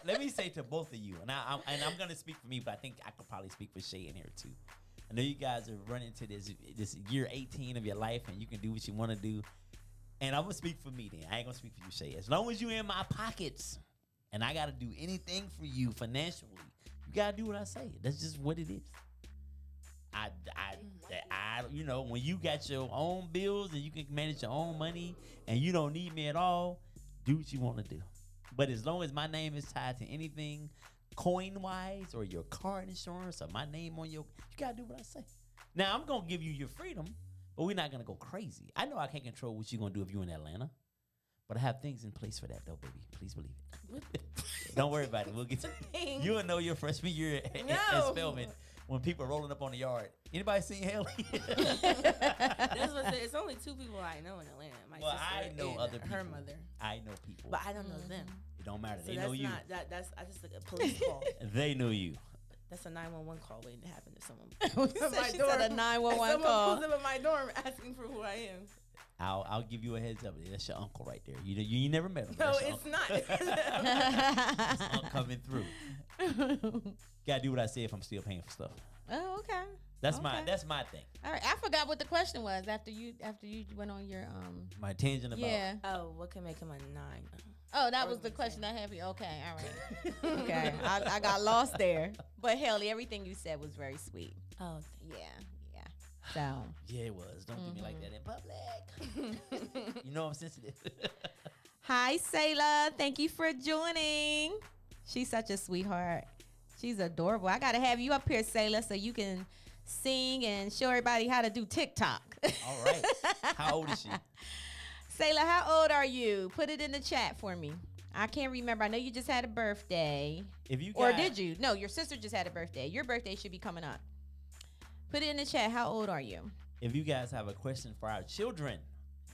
let me say to both of you, and I'm gonna speak for me, but I think I could probably speak for Shay in here too. I know you guys are running to this year 18 of your life, and you can do what you want to do. And I'm gonna speak for me then. I ain't gonna speak for you, Shay. As long as you in my pockets, and I gotta do anything for you financially, you gotta do what I say. That's just what it is. When you got your own bills and you can manage your own money and you don't need me at all, do what you want to do. But as long as my name is tied to anything coin-wise or your car insurance or my name on you gotta do what I say. Now, I'm gonna give you your freedom, but we're not gonna go crazy. I know I can't control what you're gonna do if you're in Atlanta, but I have things in place for that though, baby. Please believe it. Don't worry about it. We'll get to it. You'll know your freshman year at Spelman when people are rolling up on the yard. Anybody seen Haley? That's what I said. It's only 2 people I know in Atlanta. My sister I know and other people. her mother. I know people. But I don't know them. It don't matter. So They that's know you. not that's I just like a police call. They know you. That's a 911 call waiting to happen to someone. She said a 911 call. Someone pulls up at my dorm asking for who I am. I'll give you a heads up. That's your uncle right there. You never met him. No, That's your it's uncle. not. That's uncle coming through. Gotta do what I say if I'm still paying for stuff. Oh, okay. That's Okay. my thing. All right, I forgot what the question was after you went on your My tangent about yeah. Oh, what can make him a 9? Oh, that Or was the the question same. I have for you. Okay, all right. Okay, I got lost there. But Haley, everything you said was very sweet. Oh, Yeah, yeah. So Yeah, it was. Don't do me like that in public. You know I'm sensitive. hi, Sayla. Thank you for joining. She's such a sweetheart. She's adorable. I gotta have you up here, Sayla, so you can sing and show everybody how to do TikTok. All right. How old is she? Sayla, how old are you? Put it in the chat for me. I can't remember. I know you just had a birthday. If you Or got, did you? No, your sister just had a birthday. Your birthday should be coming up. Put it in the chat. How old are you? If you guys have a question for our children,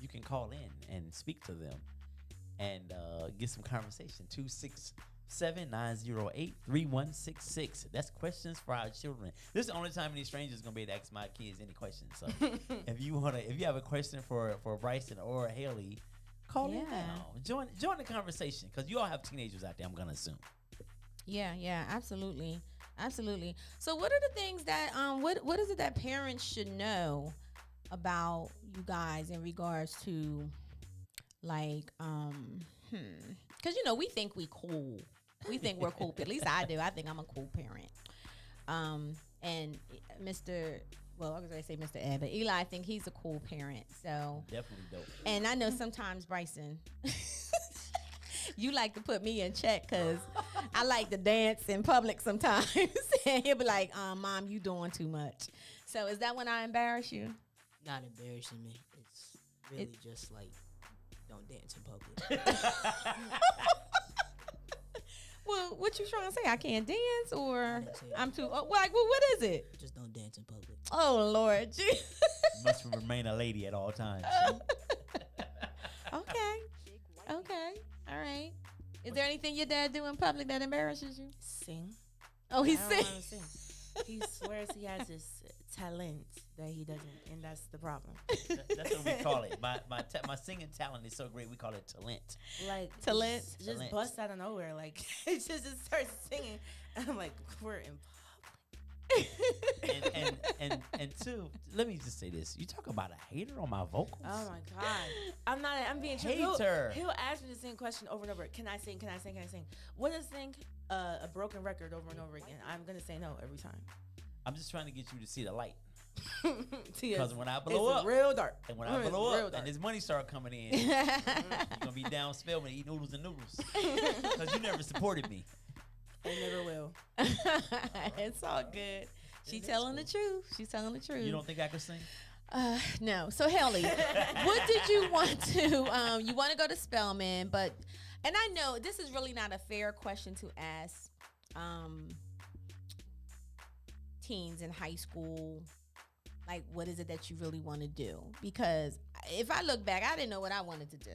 you can call in and speak to them and get some conversation. 267-908-3166. That's questions for our children. This is the only time any strangers gonna be able to ask my kids any questions. So if you have a question for Bryson or Haley, call in Yeah. now. Join the conversation because you all have teenagers out there. I'm gonna assume. Yeah, absolutely. Absolutely. So what are the things that what is it that parents should know about you guys in regards to like because we think we cool. We think we're cool. At least I do. I think I'm a cool parent. And Mr. Well, I was going to say Mr. Ed, but Eli, I think he's a cool parent. So Definitely dope. and I know sometimes Bryson you like to put me in check because I like to dance in public sometimes. And he'll be like, Mom, you doing too much. So is that when I embarrass you? Not embarrassing me. It's really It- just like don't dance in public. Well, what you trying to say? I can't dance or didn't say that. I'm too, what is it? Just don't dance in public. Oh, Lord. Must remain a lady at all times. Okay. Okay. All right. Is there anything your dad do in public that embarrasses you? Sing. Oh, he I don't know how to sings. sing. He swears he has this talent that he doesn't, and that's the problem. That's what we call it. My singing talent is so great. We call it talent. Like Talent. just Talent. bust out of nowhere. Like it just starts singing. And I'm like, we're in And two, let me just say this. You talk about a hater on my vocals. Oh my god! I'm being true. Hater. He'll ask me the same question over and over. Can I sing? Can I sing? Can I sing? What is sing? A broken record over and over again. I'm gonna say no every time. I'm just trying to get you to see the light. Because when I blow up, real dark. And when I It's blow real up dark. and this money start coming in, you're gonna be down Spelman, eat noodles and noodles. Because you never supported me. They never will. It's all good. She's telling the truth. She's telling the truth. You don't think I could sing? No. So Haley, what did you want to? You want to go to Spelman, but and I know this is really not a fair question to ask teens in high school. Like, what is it that you really want to do? Because if I look back, I didn't know what I wanted to do.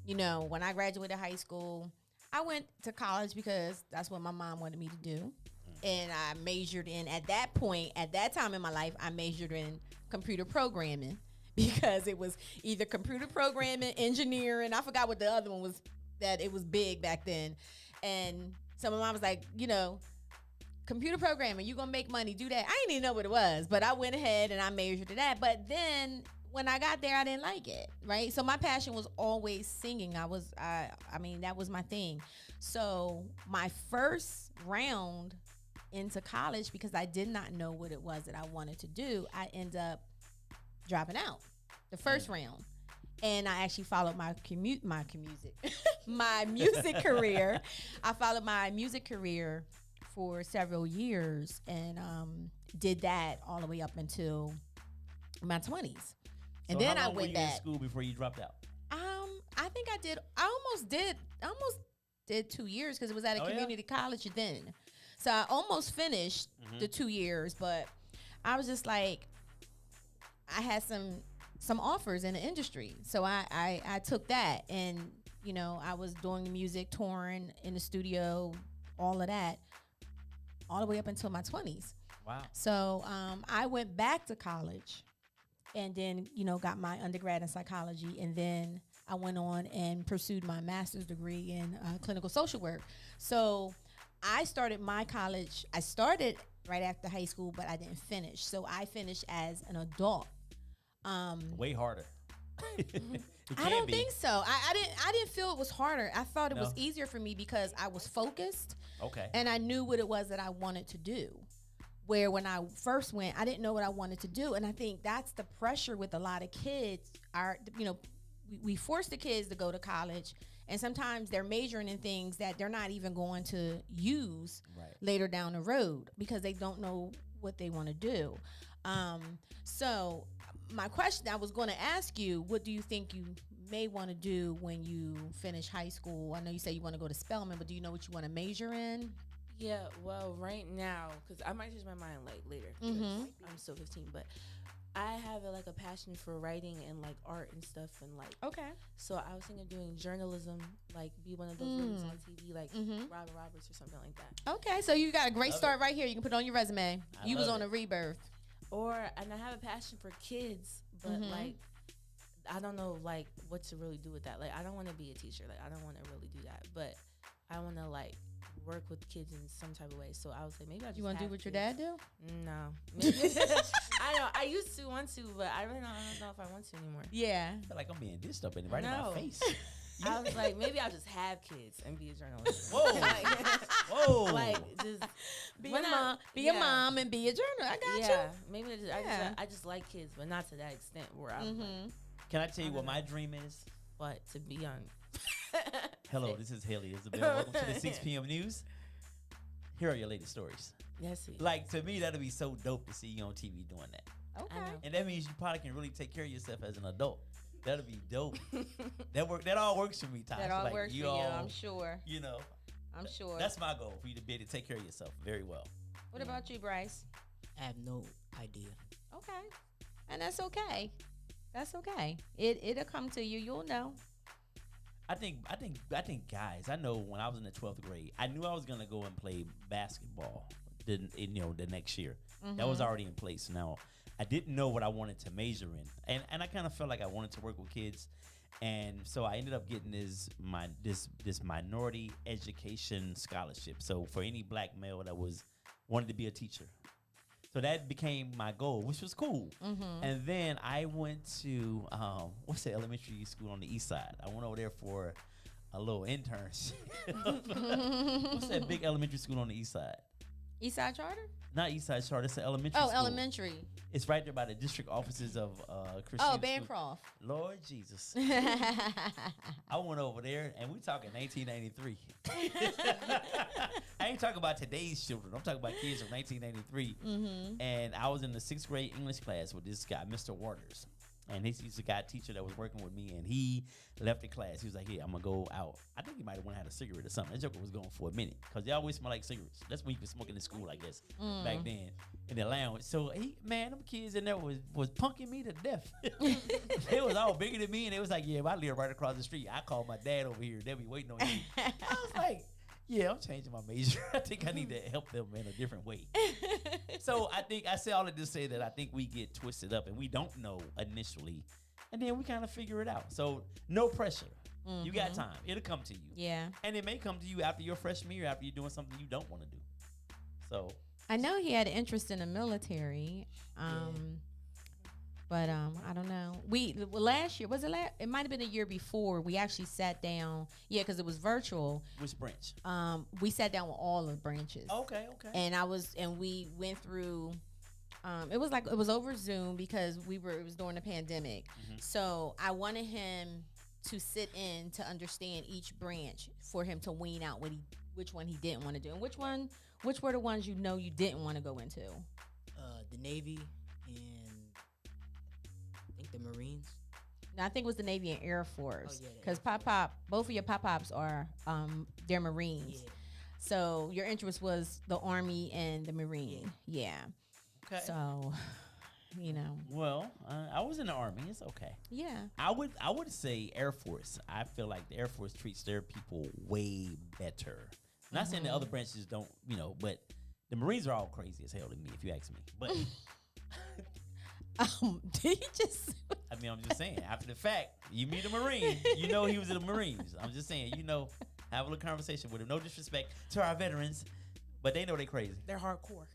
You know, when I graduated high school, I went to college because that's what my mom wanted me to do. And I majored in, at that point, at that time in my life, I majored in computer programming because it was either computer programming, engineering. I forgot what the other one was, that it was big back then. And so my mom was like, you know, computer programming, you gonna make money, do that. I didn't even know what it was, but I went ahead and I majored in that. But then when I got there, I didn't like it, right? So my passion was always singing. I mean, that was my thing. So my first round into college, because I did not know what it was that I wanted to do, I ended up dropping out the first round. And I actually followed my my music career. I followed my music career for several years and did that all the way up until my 20s. And So then how I long were went you in back. school before you dropped out? I think I almost did 2 years because it was at a Oh, yeah? community college then. So I almost finished Mm-hmm. the 2 years, but I was just like, I had some offers in the industry. So I took that, and, you know, I was doing the music, touring in the studio, all of that, all the way up until my 20s. Wow. So I went back to college and then, you know, got my undergrad in psychology. And then I went on and pursued my master's degree in clinical social work. So I started my college. I started right after high school, but I didn't finish. So I finished as an adult. Way harder. I don't think so. I didn't feel it was harder. I thought it was easier for me because I was focused. Okay. And I knew what it was that I wanted to do. Where when I first went, I didn't know what I wanted to do. And I think that's the pressure with a lot of kids. We force the kids to go to college, and sometimes they're majoring in things that they're not even going to use later down the road because they don't know what they want to do. So my question I was going to ask you, what do you think you may want to do when you finish high school? I know you say you want to go to Spelman, but do you know what you want to major in? Yeah, well, right now, because I might change my mind like later. I'm still 15, but I have a passion for writing and like art and stuff and like. Okay. So I was thinking of doing journalism, like be one of those ladies on TV, like Robin Roberts or something like that. Okay, so you got a great start right here. You can put it on your resume. You was on a Rebirth. And I have a passion for kids, but like I don't know like what to really do with that. Like I don't want to be a teacher. Like I don't want to really do that, but I want to like work with kids in some type of way. So I was like, maybe I just. You want to do what your dad do? No, maybe. I know I used to want to, but I really don't know if I want to anymore. Yeah, I feel like I'm being dished up and right in my face. I was like, maybe I'll just have kids and be a journalist. Whoa, whoa! Like just be a mom and be a journalist. I got you. Maybe I just like kids, but not to that extent where I'm. Like, can I tell you what my dream is? What to be on? Hello, this is Haley Isabel. Welcome to the 6 p.m. news. Here are your latest stories. Yes. Like to me, that'd be so dope to see you on TV doing that. Okay. And that means you probably can really take care of yourself as an adult. That'd be dope. That all works for me, Tasha. That all like, works for you, I'm sure. You know. I'm sure. That's my goal, for you to be able to take care of yourself very well. What about you, Bryce? I have no idea. Okay. And that's okay. That's okay. It'll come to you. You'll know. I think guys, I know when I was in the 12th grade, I knew I was going to go and play basketball the next year. That was already in place. Now, I didn't know what I wanted to major in. And I kind of felt like I wanted to work with kids. And so I ended up getting this minority education scholarship. So for any black male that wanted to be a teacher. So that became my goal, which was cool. And then I went to, what's the elementary school on the east side? I went over there for a little internship. What's that big elementary school on the east side? East Side Charter? Not East Side Charter, it's an elementary school. Oh, elementary. It's right there by the district offices of Christian. Oh, Bancroft. Lord Jesus. I went over there, and we talking 1993. I ain't talking about today's children. I'm talking about kids from 1993. And I was in the 6th grade English class with this guy, Mr. Waters. And he's a guy teacher that was working with me, and he left the class. He was like, "Yeah, I'm gonna go out." I think he might have went and had a cigarette or something. That joker was going for a minute because they always smell like cigarettes. That's when you was smoking in school, I guess, back then in the lounge. So them kids in there was punking me to death. They was all bigger than me, and they was like, "Yeah, if I live right across the street, I call my dad over here. They'll be waiting on you." I was like, yeah, I'm changing my major. I think I need to help them in a different way. So I say all of this to say that I think we get twisted up and we don't know initially, and then we kind of figure it out. So no pressure. You got time. It'll come to you. Yeah. And it may come to you after your freshman year, after you're doing something you don't want to do. So I know he had an interest in the military. But I don't know. Last year, it might have been a year before, we actually sat down. Yeah, because it was virtual. Which branch? We sat down with all the branches. Okay. And we went through. It was over Zoom because it was during the pandemic. So I wanted him to sit in to understand each branch for him to wean out which one he didn't want to do, and which were the ones you didn't want to go into. The Navy and I think the Marines. No, I think it was the Navy and Air Force. Oh, yeah, because both of your pop-pops are they're Marines. Yeah. So your interest was the Army and the Marine. Yeah. Okay. So, Well, I was in the Army. It's okay. Yeah. I would say Air Force. I feel like the Air Force treats their people way better. Not saying the other branches don't, but the Marines are all crazy as hell to me, if you ask me. But did you just? I mean, I'm just saying. After the fact, you meet a Marine, he was in the Marines. I'm just saying, have a little conversation with him. No disrespect to our veterans, but they know they crazy. They're hardcore.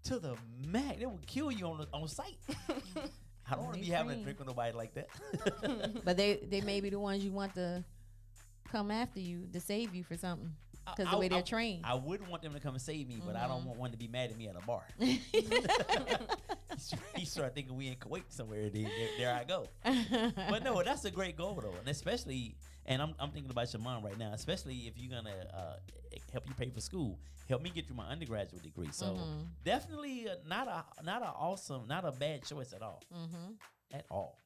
to the max. They will kill you on site. I don't want to be having a drink with nobody like that. But they may be the ones you want to come after you to save you for something because the way they're trained. I wouldn't want them to come and save me, but I don't want one to be mad at me at a bar. He started thinking we in Kuwait somewhere. There I go. But no, that's a great goal though, and especially, and I'm thinking about your mom right now, especially if you're gonna help you pay for school, help me get through my undergraduate degree. So definitely not a bad choice at all. At all.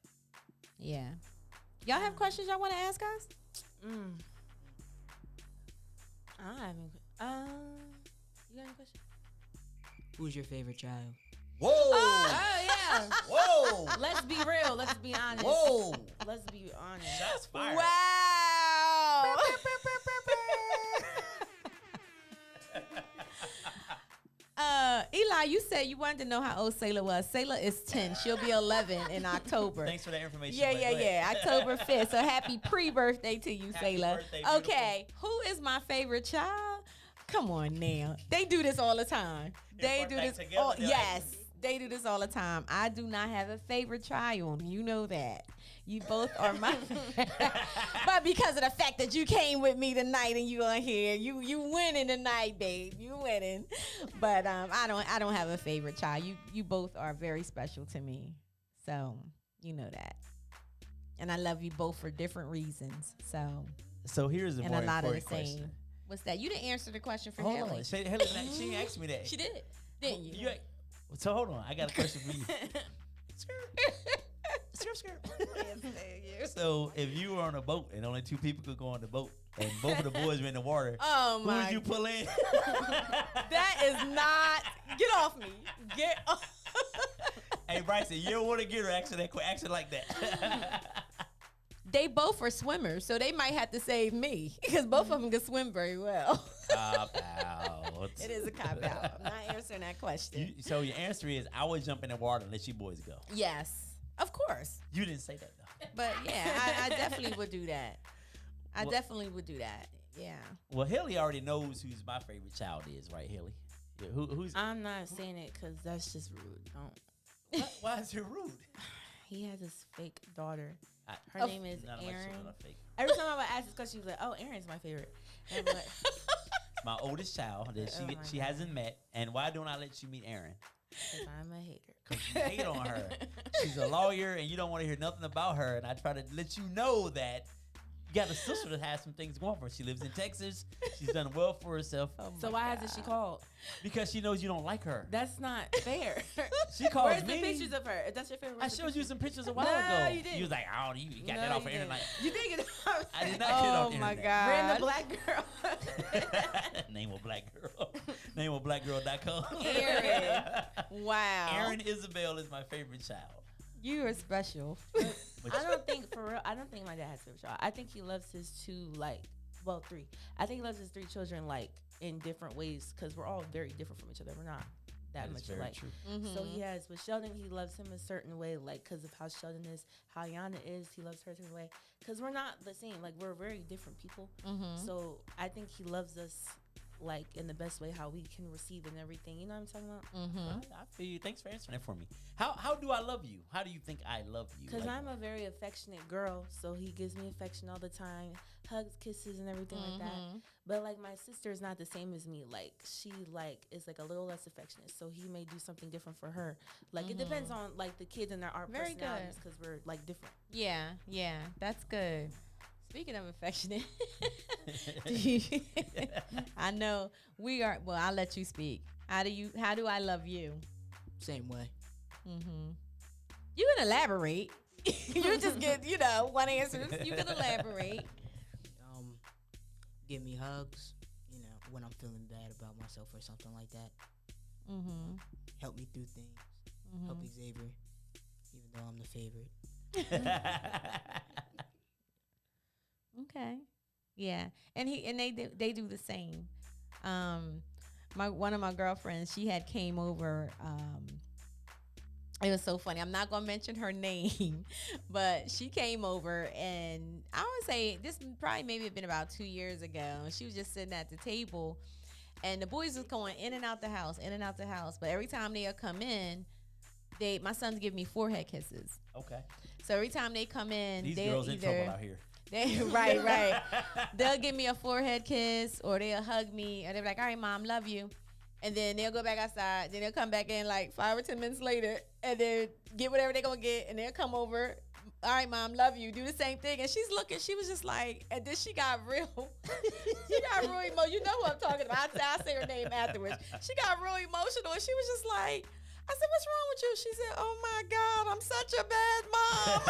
Yeah. Y'all have questions y'all want to ask us? I haven't. You got any questions? Who's your favorite child? Whoa! Oh yeah. Whoa! Let's be real. Let's be honest. Whoa! Let's be honest. Shots fired. Wow. Eli, you said you wanted to know how old Sayla was. Sayla is 10. She'll be 11 in October. Thanks for that information. Yeah. October 5th. So happy pre-birthday to you, Happy Sayla. birthday, Okay, who is my favorite child? Come on now. They do this all the time. They do this. Yes, they do this all the time. I do not have a favorite child. You know that. You both are my. But because of the fact that you came with me tonight and you are here, you winning tonight, babe. You winning. But I don't have a favorite child. You both are very special to me. So you know that. And I love you both for different reasons. So here's the and more a lot of the important same. question. What's that? You didn't answer the question for Hold Haley. on. She asked me that. She did, didn't you? So hold on. I got a question for you. Skirt. So if you were on a boat and only two people could go on the boat and both of the boys were in the water, Oh who my! would you pull in? That is not. Get off me. Get off. Hey Bryson, you don't want to get her action like that. They both are swimmers, so they might have to save me because both of them can swim very well. Cop out. It is a cop out. I'm not answering that question. So your answer is I would jump in the water and let you boys go. Yes, of course. You didn't say that though. But yeah, I definitely would do that. I Well- definitely would do that. Yeah. Well, Haley already knows who's my favorite child is, right, Haley? Yeah, who's? I'm not saying it because that's just rude. Don't. Why is it rude? He has this fake daughter. Her Oh, name is None of my Erin. children are fake. Every time I would ask this question, she was like, "Oh, Erin's my favorite." And I'm like, My oldest child that Oh my she God. hasn't met, and why don't I let you meet Erin? "'Cause I'm a hater." Because you hate on her. She's a lawyer, and you don't want to hear nothing about her. And I try to let you know that you got a sister that has some things going for her. She lives in Texas. She's done well for herself So why hasn't she called? because she knows you don't like her. That's not fair. She calls Where's me. the pictures of her? If that's your favorite. I where's the showed you pictures? some pictures a while No, ago. you didn't. You was like, oh, you got No, that off you the didn't. internet. You did get it off. I did not get it off Oh the my internet. God. Random black girl. Name of black girl. Name of blackgirl.com. Erin. Wow. Erin Isabel is my favorite child. You are special. But I don't think for real. I don't think my dad has a favorite child. I think he loves his three. I think he loves his three children in different ways because we're all very different from each other. We're not that is much very alike. true. So he has with Sheldon, he loves him a certain way, because of how Sheldon is, how Yana is. He loves her a certain way because we're not the same. We're very different people. So I think he loves us in the best way, how we can receive and everything. You know what I'm talking about? I feel you. Thanks for answering that for me. How do I love you? How do you think I love you? Because I'm a very affectionate girl, so he gives me affection all the time, hugs, kisses, and everything like that. But my sister is not the same as me. She is a little less affectionate, so he may do something different for her. It depends on the kids and our Very personalities because we're different. Yeah, that's good. Speaking of affectionate, I know we are. Well, I'll let you speak. How do I love you? Same way. You can elaborate. You just get one answer. You can elaborate. Give me hugs. When I'm feeling bad about myself or something like that. Help me through things. Help Xavier, even though I'm the favorite. Okay. Yeah. And they do the same. One of my girlfriends, she had came over. It was so funny. I'm not gonna mention her name, but she came over, and I would say this probably maybe had been about 2 years ago. And she was just sitting at the table, And the boys was going in and out the house, in and out the house. But every time they'll come in, my sons give me forehead kisses. Okay. So every time they come in, These they'll girls in trouble out here. right. They'll give me a forehead kiss, or they'll hug me, and they'll be like, "All right, mom, love you." And then they'll go back outside. Then they'll come back in like 5 or 10 minutes later, and then get whatever they're gonna get, and they'll come over. All right, mom, love you. Do the same thing. And she's looking. She was just like, and then she got real. She got real emotional. You know who I'm talking about. I'll say her name afterwards. She got real emotional, and she was just like, I said, "What's wrong with you?" She said, "Oh my God, I'm such a bad mom."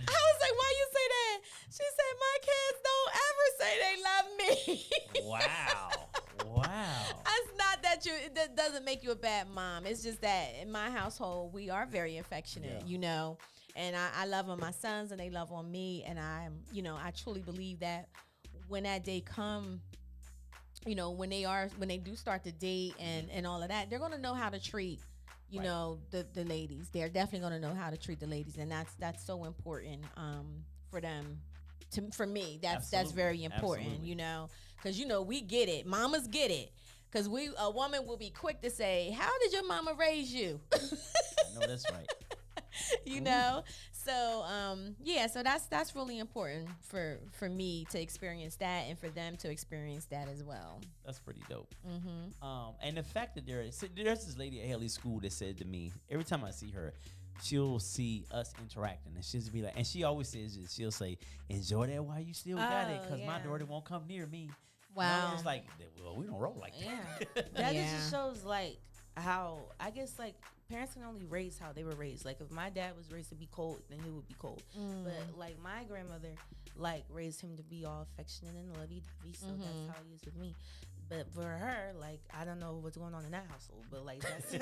I was like, "Why you say that?" She said, "My kids don't ever say they love me." Wow. It's not that it doesn't make you a bad mom. It's just that in my household, we are very affectionate, you know, and I love on my sons and they love on me. And I truly believe that when that day come, you know, when they do start to date and all of that, they're going to know how to treat, you know, the ladies. They're definitely going to know how to treat the ladies. And that's so important for them. For me, that's very important, you know, because, you know, we get it. Mamas get it. Because a woman will be quick to say, "How did your mama raise you?" I know that's right. You know? So, so that's really important for me to experience that and for them to experience that as well. That's pretty dope. Mm-hmm. And the fact that there's this lady at Haley's school that said to me, every time I see her, she'll see us interacting, and she'll be like, and she always says this, she'll say, "Enjoy that while you still got it, because my daughter won't come near me." Wow. It's like, well, we don't roll like that. Yeah. That just shows, like, how, I guess, like, parents can only raise how they were raised. Like, if my dad was raised to be cold, then he would be cold. But, like, my grandmother, like, raised him to be all affectionate and lovey-dovey, so that's how he is with me. But for her, like, I don't know what's going on in that household, but like that's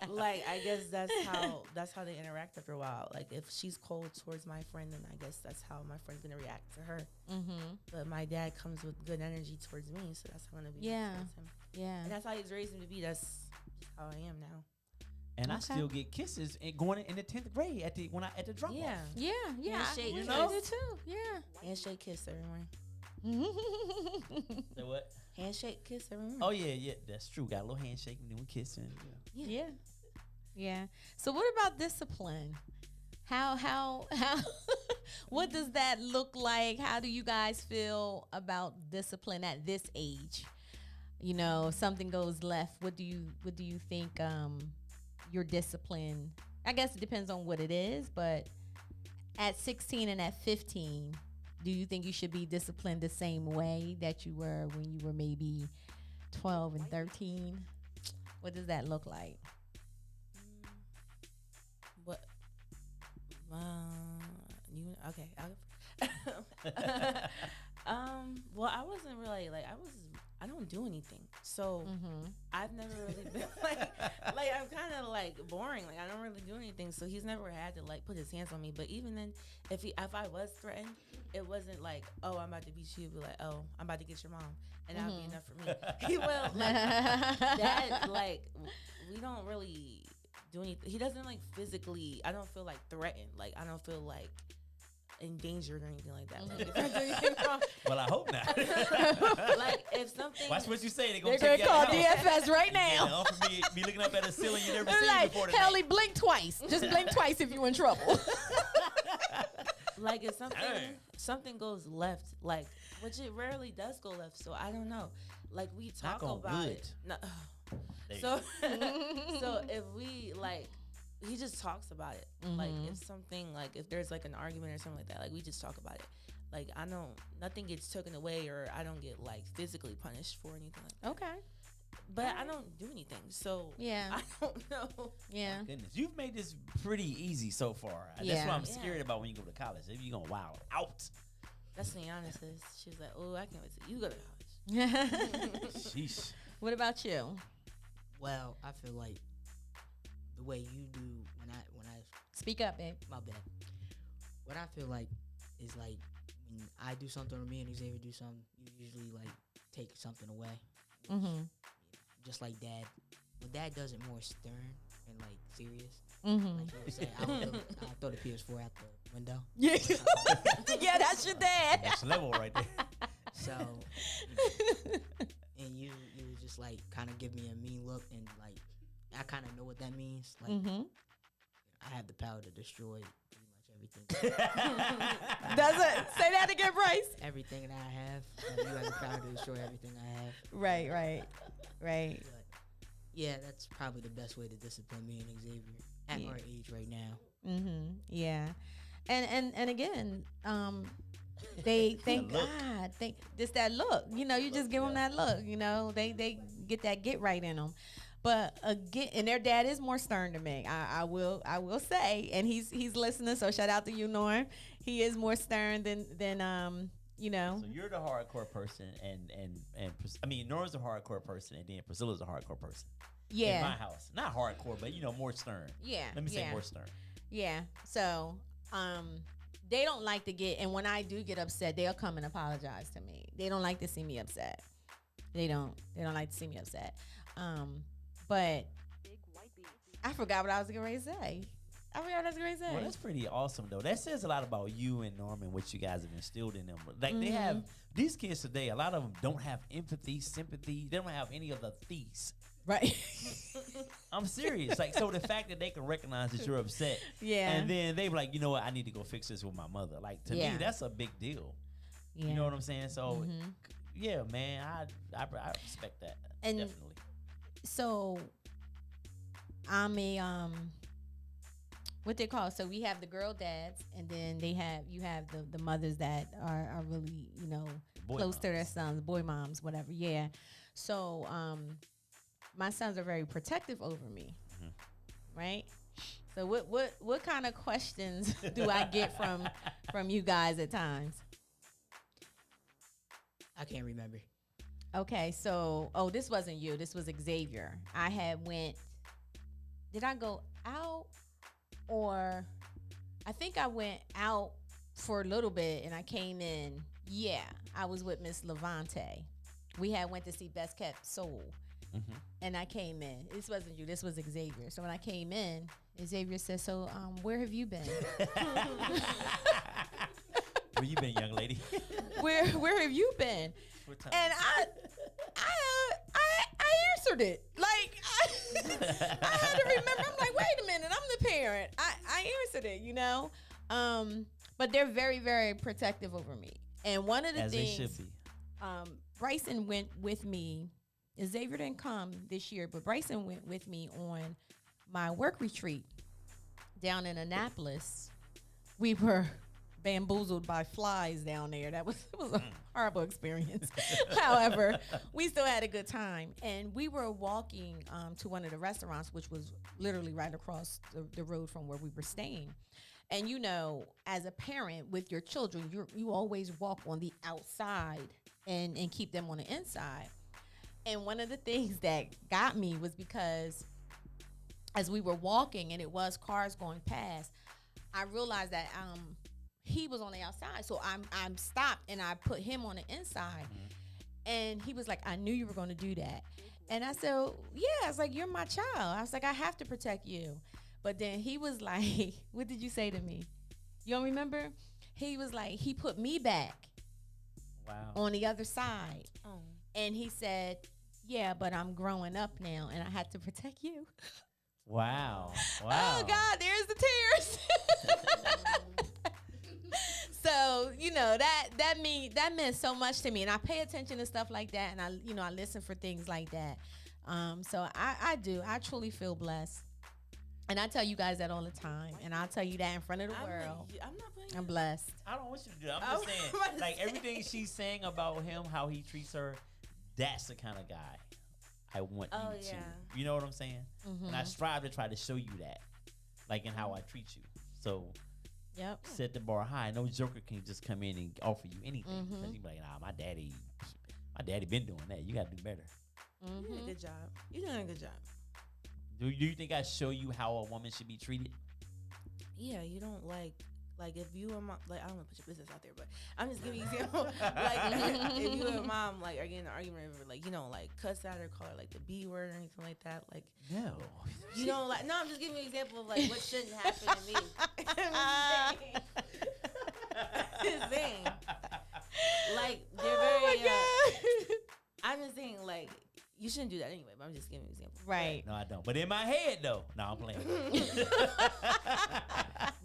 like I guess that's how they interact after a while. Like if she's cold towards my friend, then I guess that's how my friend's gonna react to her. But my dad comes with good energy towards me, so that's how I'm gonna be towards him. Yeah, and that's how he's raised him to be. That's just how I am now. And I still get kisses and going in the 10th grade at the drop off. Yeah. Handshake, You know? I do too. Yeah. Handshake, kiss every morning. Say what? Handshake, kiss every morning. Oh yeah, that's true. Got a little handshake and then we kiss and Yeah. So what about discipline? How what does that look like? How do you guys feel about discipline at this age? You know, if something goes left, what do you think your discipline? I guess it depends on what it is, but at 16 and at 15, do you think you should be disciplined the same way that you were when you were maybe 12 and 13? What does that look like? What? Okay. Well, I wasn't really I don't do anything, so I've never really been like I'm kind of like boring. Like I don't really do anything, so he's never had to like put his hands on me. But even then, if I was threatened, it wasn't like, "Oh, I'm about to beat you." He'd be like, "Oh, I'm about to get your mom," and that'll be enough for me. He will like that. Like we don't really do anything. He doesn't like physically. I don't feel like threatened. Like I don't feel like endangered or anything like that. Like, if I do anything wrong, well, I hope not. like if something, watch what you say. They're gonna call DFS right now. Be looking up at a ceiling you never They're seen like, before. Haley, blink twice. Just blink twice if you're in trouble. Like if something goes left, like which it rarely does go left. So I don't know. Like we talk about it. No, so if we like. He just talks about it. Like if something like if there's like an argument or something like that, like we just talk about it. Like nothing gets taken away or I don't get like physically punished for anything like that. Okay. But I don't do anything. So I don't know. Yeah. Goodness, you've made this pretty easy so far. That's what I'm scared about when you go to college. If you're gonna wild out. That's the honest. She's like, "Oh, I can't wait till you go to college." Sheesh. What about you? Well, I feel like the way you do when I Speak up, babe. my bad. What I feel like is like when I do something or me and Xavier do something, you usually like take something away. Just like Dad. Well, Dad does it more stern and like serious. Like he would say, I'll throw the PS4 out the window. Yeah. Yeah, that's your dad. Next level right there. So, and you was just like kind of give me a mean look, and like I kind of know what that means. Like I have the power to destroy pretty much everything. Does it say that again, Bryce? Everything that I have, you have the power to destroy everything I have. Right. But yeah, that's probably the best way to discipline me and Xavier at our age right now. Yeah, and again, they thank God. Just that look. You know, you just give them that look. You know, they get that get right in them. But again, and their dad is more stern than me. I will say, and he's listening. So shout out to you, Norm. He is more stern than you know. So you're the hardcore person, and I mean Nora's a hardcore person, and then Priscilla's a hardcore person. Yeah. In my house, not hardcore, but more stern. Yeah. Let me say more stern. Yeah. So they don't like to get, and when I do get upset, they'll come and apologize to me. They don't like to see me upset. They don't like to see me upset. But I forgot what I was going to say. Well, that's pretty awesome, though. That says a lot about you and Norman, what you guys have instilled in them. Like, they have, these kids today, a lot of them don't have empathy, sympathy. They don't have any of the these. Right. I'm serious. Like, so the fact that they can recognize that you're upset. Yeah. And then they be like, you know what, I need to go fix this with my mother. Like, to me, that's a big deal. Yeah. You know what I'm saying? So, yeah, man, I respect that. And definitely. So I'm a what they call, so we have the girl dads, and then you have the mothers that are really, you know, close to their sons, boy moms, whatever. Yeah. So my sons are very protective over me. Right? So what kind of questions do I get from you guys at times? I can't remember. Okay, so this wasn't you. This was Xavier. I had did I go out, or I think I went out for a little bit and I came in. Yeah, I was with Miss Levante. We had went to see Best Kept Soul. And I came in. This wasn't you. This was Xavier. So when I came in, Xavier said, "So, where have you been?" Where you been, young lady? Where have you been? And I answered it. Like I had to remember. I'm like, wait a minute, I'm the parent. I answered it, you know. But they're very, very protective over me. And one of the As things, they should be. Bryson went with me. Xavier didn't come this year, but Bryson went with me on my work retreat down in Annapolis. We were bamboozled by flies down there. It was a horrible experience. However, we still had a good time. And we were walking to one of the restaurants, which was literally right across the road from where we were staying. And, you know, as a parent with your children, you always walk on the outside and keep them on the inside. And one of the things that got me was because as we were walking and it was cars going past, I realized that he was on the outside. So I'm stopped and I put him on the inside. And he was like, "I knew you were going to do that." And I said, "Yeah." I was like, "You're my child." I was like, "I have to protect you." But then he was like, what did you say to me? You don't remember? He was like, he put me back on the other side. Oh. And he said, "Yeah, but I'm growing up now and I had to protect you." Wow. Oh God, there's the tears. So, you know, that meant so much to me, and I pay attention to stuff like that, and I listen for things like that. So I truly feel blessed. And I tell you guys that all the time, and I'll tell you that in front of the world. I'm not playing. I'm blessed. I don't want you to do that. I'm just saying, like, everything she's saying about him, how he treats her, that's the kind of guy I want you to. You know what I'm saying? And I strive to try to show you that, like, in how I treat you. So, set the bar high. No joker can just come in and offer you anything. Because you be like, "Nah, my daddy been doing that. You got to do better." You're doing a good job. You're doing a good job. Do you think I show you how a woman should be treated? Yeah, you don't like if you and mom, like, I don't want to put your business out there, but I'm just giving you an example. Like if you and mom like are getting an argument over, like, you know, like cuss at her, call her like the B word or anything like that, like, No. you know, like, no, I'm just giving you an example of like what shouldn't happen to me. I'm just saying. Like, they're very You shouldn't do that anyway, but I'm just giving an example. Right. No, I don't. But in my head, though, no, I'm playing.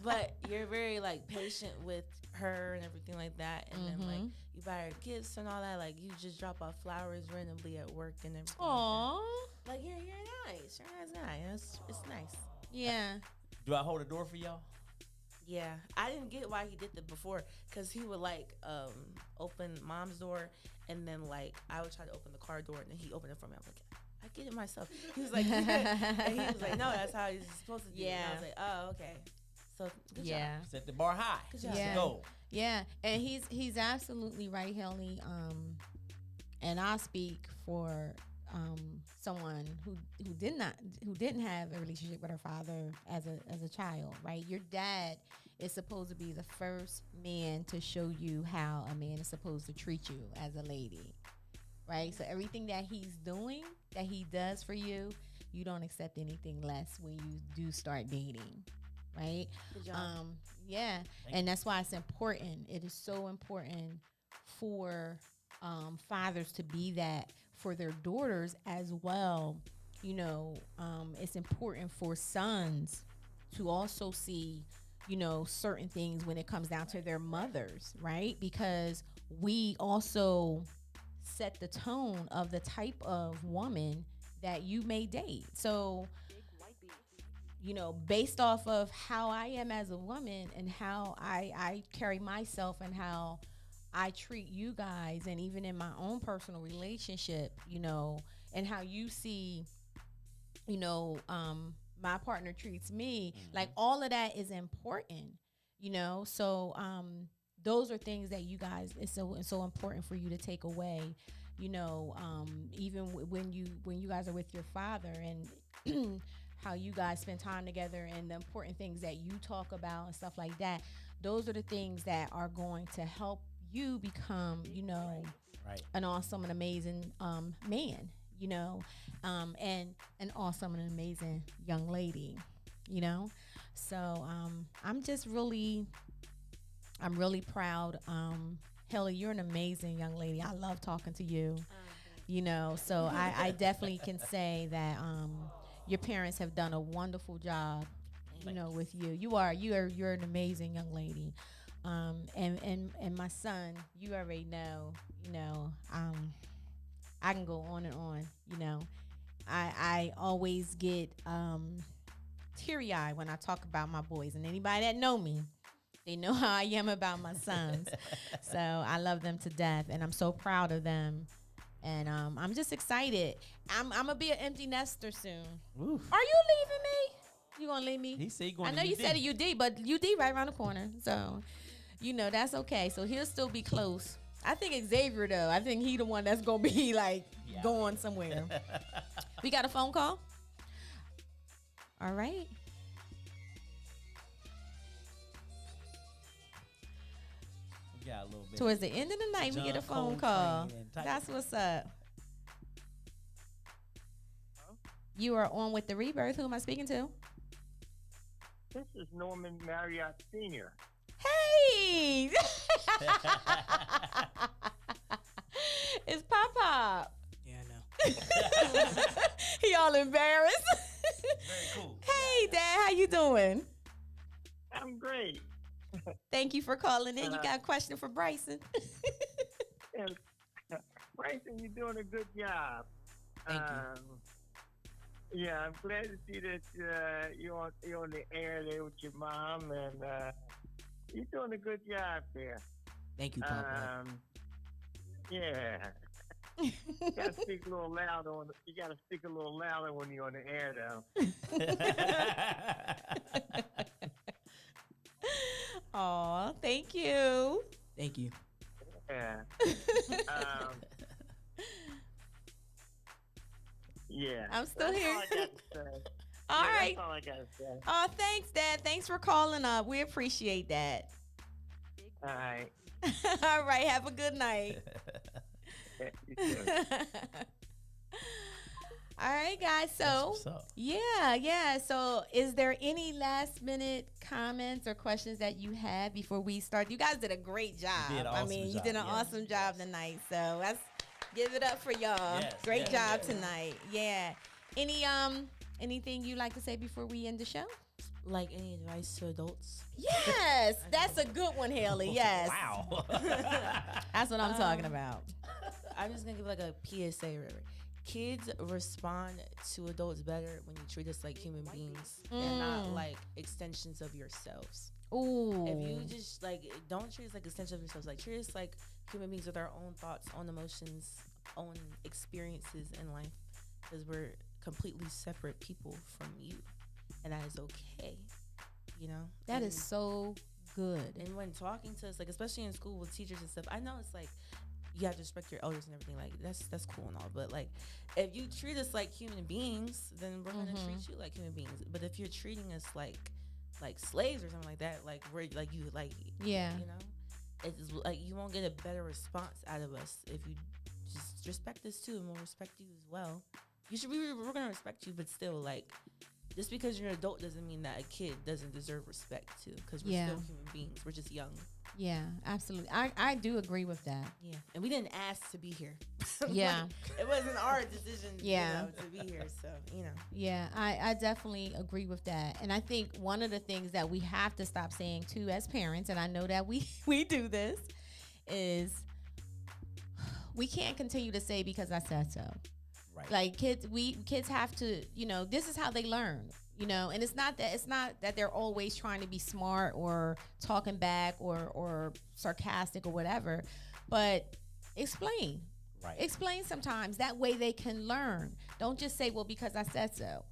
But you're very like patient with her and everything like that, and then like you buy her gifts and all that. Like you just drop off flowers randomly at work and everything. Aww. Like you're nice. You're nice. It's nice. Yeah. Do I hold the door for y'all? Yeah, I didn't get why he did that before, because he would like open mom's door, and then like I would try to open the car door, and then he opened it for me. I'm like, I get it myself. He was like, and he was like, no, that's how he's supposed to do it. And I was like, oh, okay. So good job. Set the bar high. Good job. Yeah. Go. Yeah, and he's absolutely right, Haley. And I speak for someone who didn't have a relationship with her father as a child, right? Your dad is supposed to be the first man to show you how a man is supposed to treat you as a lady, right? So everything that he's doing, that he does for you, you don't accept anything less when you do start dating, right? Good job. Yeah, and that's why it's important. It is so important for fathers to be that for their daughters as well. You know, it's important for sons to also see, you know, certain things when it comes down to their mothers, right? Because we also set the tone of the type of woman that you may date. So, you know, based off of how I am as a woman and how I carry myself and how I treat you guys, and even in my own personal relationship, you know, and how you see, you know, my partner treats me, like all of that is important, you know. So those are things that you guys, it's so important for you to take away, you know, even when you guys are with your father, and how you guys spend time together, and the important things that you talk about and stuff like that. Those are the things that are going to help you become, you know, an awesome and amazing man, you know, and an awesome and amazing young lady, you know. So I'm really proud. Haley, you're an amazing young lady. I love talking to you, you know. So I definitely can say that your parents have done a wonderful job, you know, with you. You're an amazing young lady. And my son, you already know, you know, I can go on and on, you know. I always get teary-eyed when I talk about my boys, and anybody that know me, they know how I am about my sons. So I love them to death, and I'm so proud of them. And I'm just excited. I'm gonna be an empty nester soon. Oof. Are you leaving me? You gonna leave me? He said he going I to know you UD. said a UD, but UD right around the corner. So, you know, that's okay. So he'll still be close. I think Xavier, though, I think he the one that's gonna be like going somewhere. We got a phone call? All right. We got a little bit. Towards the end of the night, we get a phone call. That's what's up. You are on with the Rebirth. Who am I speaking to? This is Norman Marriott Sr. Hey! It's Pop Pop. Yeah, I know. He all embarrassed. Very cool. Hey, Dad, how you doing? I'm great. Thank you for calling in. You got a question for Bryson? And Bryson, you're doing a good job. Thank you. Yeah, I'm glad to see that you're on the air there with your mom, and you're doing a good job there. Thank you, Papa. Yeah. You gotta speak a little louder. You gotta speak a little louder when you're on the air, though. Aw, thank you. Thank you. Yeah. Yeah. I'm still That's here. all I got to say. All Yeah, right. That's all I got to say. Oh, thanks, Dad. Thanks for calling up. We appreciate that. All right. All right. Have a good night. Yeah, you too. All right, guys. So, what's up. yeah. So, is there any last minute comments or questions that you had before we start? You guys did a great job. did an I awesome mean, you job, did an yeah. awesome job tonight. So, Give it up for y'all. Yes, Great yes, job yes. tonight. Yeah. Anything you like to say before we end the show? Like any advice to adults? Yes, that's a good one, Haley. Yes. Wow. That's what I'm talking about. I'm just gonna give like a PSA or whatever. Kids respond to adults better when you treat us like human beings and not like extensions of yourselves. Ooh. If you just like don't treat us like extensions of yourselves, like treat us like human beings with our own thoughts, own emotions, own experiences in life, because we're completely separate people from you, and that is okay. You know, That and, is so good. And when talking to us, like especially in school with teachers and stuff, I know it's like you have to respect your elders and everything. Like that's cool and all, but like if you treat us like human beings, then we're gonna treat you like human beings. But if you're treating us like slaves or something like that, like we're like you like Yeah. you know, it's like you won't get a better response out of us if you just respect us too, and we'll respect you as well. We're gonna respect you, but still, like, just because you're an adult doesn't mean that a kid doesn't deserve respect too, because we're still human beings. We're just young. Yeah, absolutely. I do agree with that. Yeah, and we didn't ask to be here. Yeah. Like, it wasn't our decision. Yeah. To be here. So Yeah, I definitely agree with that. And I think one of the things that we have to stop saying too as parents, and I know that we do this, is we can't continue to say because I said so. Right. Like kids have to, this is how they learn, and it's not that they're always trying to be smart or talking back or sarcastic or whatever, but explain. Right. Explain sometimes. That way they can learn. Don't just say, well, because I said so.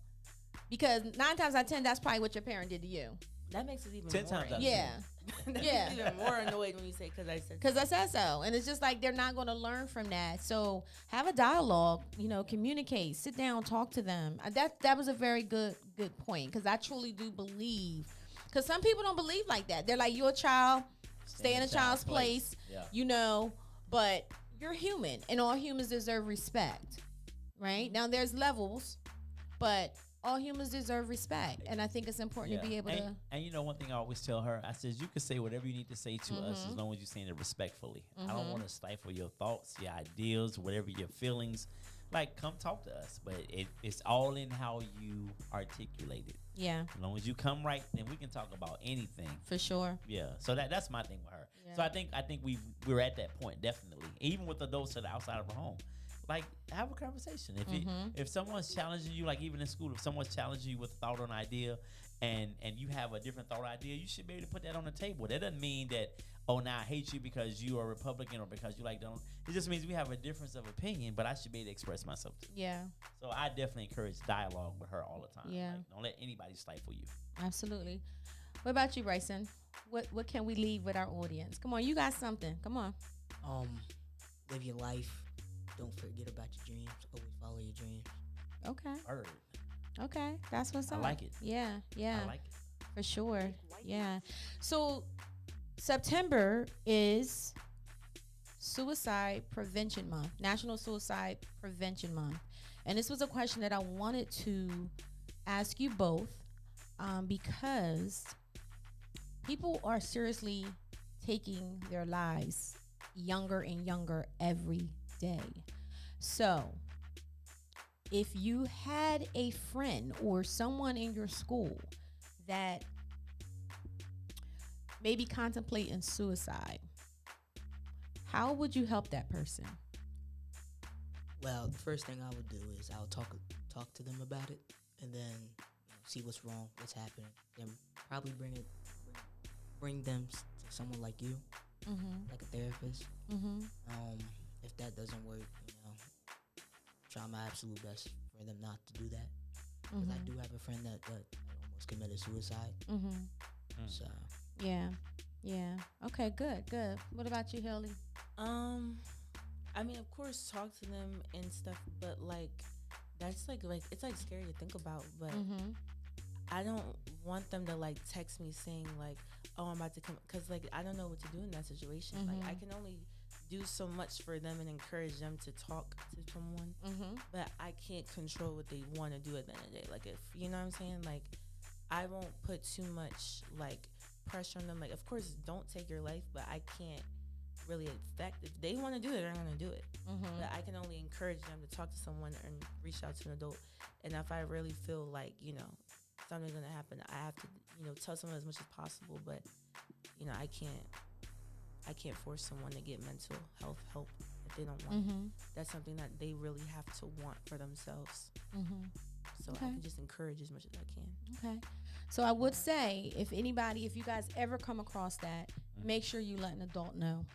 Because 9 times out of 10, that's probably what your parent did to you. that makes it even 10 more. times out of Yeah. That Yeah. makes it even more annoyed when you say because I said. Because I said so. And it's just like they're not going to learn from that. So have a dialogue, communicate, sit down, talk to them. That was a very good point, because I truly do believe, because some people don't believe like that. They're like, you're a child, stay in a child's place, Yeah. but you're human, and all humans deserve respect, right? Now there's levels, but all humans deserve respect, and I think it's important to be able to. And one thing I always tell her, I says, you can say whatever you need to say to us as long as you're saying it respectfully. I don't want to stifle your thoughts, your ideas, whatever your feelings. Like, come talk to us, but it's all in how you articulate it. Yeah, As long as you come right, then we can talk about anything. for sure. Yeah, so that's my thing with her. Yeah. So I think we're at that point, definitely. Even with adults that are outside of her home, like, have a conversation. If someone's challenging you, like even in school, if someone's challenging you with a thought or an idea, and you have a different thought or idea, you should be able to put that on the table. That doesn't mean that, oh, now I hate you because you are Republican or because you like don't. It just means we have a difference of opinion, but I should be able to express myself too. Yeah, So I definitely encourage dialogue with her all the time. Yeah. Like, don't let anybody stifle you. absolutely. What about you, Bryson? What can we leave with our audience? Come on, you got something. Come on. Live your life. Don't forget about your dreams. Always follow your dreams. Okay. Heard. Okay. That's what's I up. like it. Yeah. Yeah. I like it. For sure. Yeah. So September is Suicide Prevention Month, National Suicide Prevention Month. And this was a question that I wanted to ask you both, because people are seriously taking their lives younger and younger every day. So if you had a friend or someone in your school that may be contemplating suicide, how would you help that person? Well, the first thing I would do is I'll talk to them about it, and then see what's wrong, what's happening. Then probably bring them to someone like you, like a therapist. If that doesn't work, try my absolute best for them not to do that. Because I do have a friend that almost committed suicide. So Yeah. Okay, good. What about you, Haley? I mean, of course, talk to them and stuff, but like that's like it's like scary to think about. But I don't want them to like text me saying like, "Oh, I'm about to come," because like I don't know what to do in that situation. Like I can only do so much for them and encourage them to talk to someone, but I can't control what they want to do at the end of the day. Like if you know what I'm saying, like I won't put too much like pressure on them. Like of course, don't take your life, but I can't really affect. If they want to do it, they're gonna do it. But I can only encourage them to talk to someone and reach out to an adult. And if I really feel like, you know, something's gonna happen, I have to, you know, tell someone as much as possible. But, you know, I can't force someone to get mental health help if they don't want it. That's something that they really have to want for themselves. So I can just encourage as much as I can. Okay. So I would say, if you guys ever come across that, make sure you let an adult know.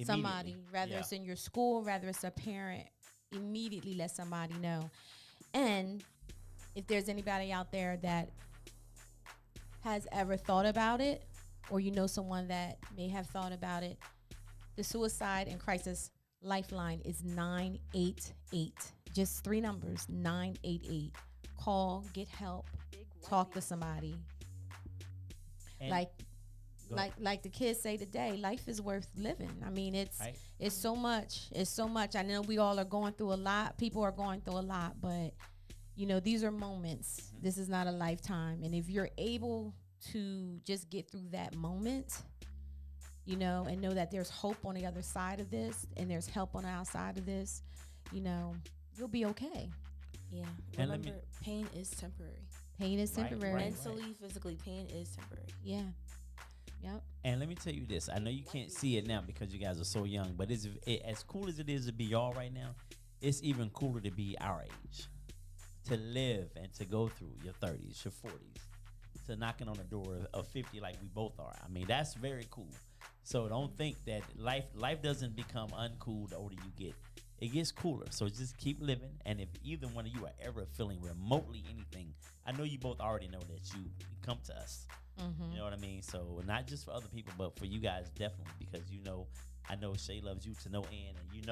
Somebody, whether it's in your school, whether it's a parent, immediately let somebody know. And if there's anybody out there that has ever thought about it, or you know someone that may have thought about it, the Suicide and Crisis Lifeline is 988. Just 3 numbers, 988. Call, get help, talk to somebody. And like the kids say today, life is worth living. I mean, it's so much. It's so much. I know we all are going through a lot. People are going through a lot, but you know, these are moments. This is not a lifetime. And if you're able to just get through that moment, you know, and know that there's hope on the other side of this and there's help on the outside of this, you know, you'll be okay. Yeah. And Remember, pain is temporary. Pain is temporary. Mentally, physically, pain is temporary. Yeah. Yep. And let me tell you this. I know you can't see it now because you guys are so young, but as cool as it is to be y'all right now, it's even cooler to be our age. To live and to go through your 30s, your 40s, to knocking on the door of 50 like we both are. I mean, that's very cool. So don't think that life doesn't become uncool the older you get. It gets cooler. So just keep living. And if either one of you are ever feeling remotely anything, I know you both already know that you come to us. You know what I mean? So not just for other people, but for you guys definitely, because you know, I know Shay loves you to no end, and you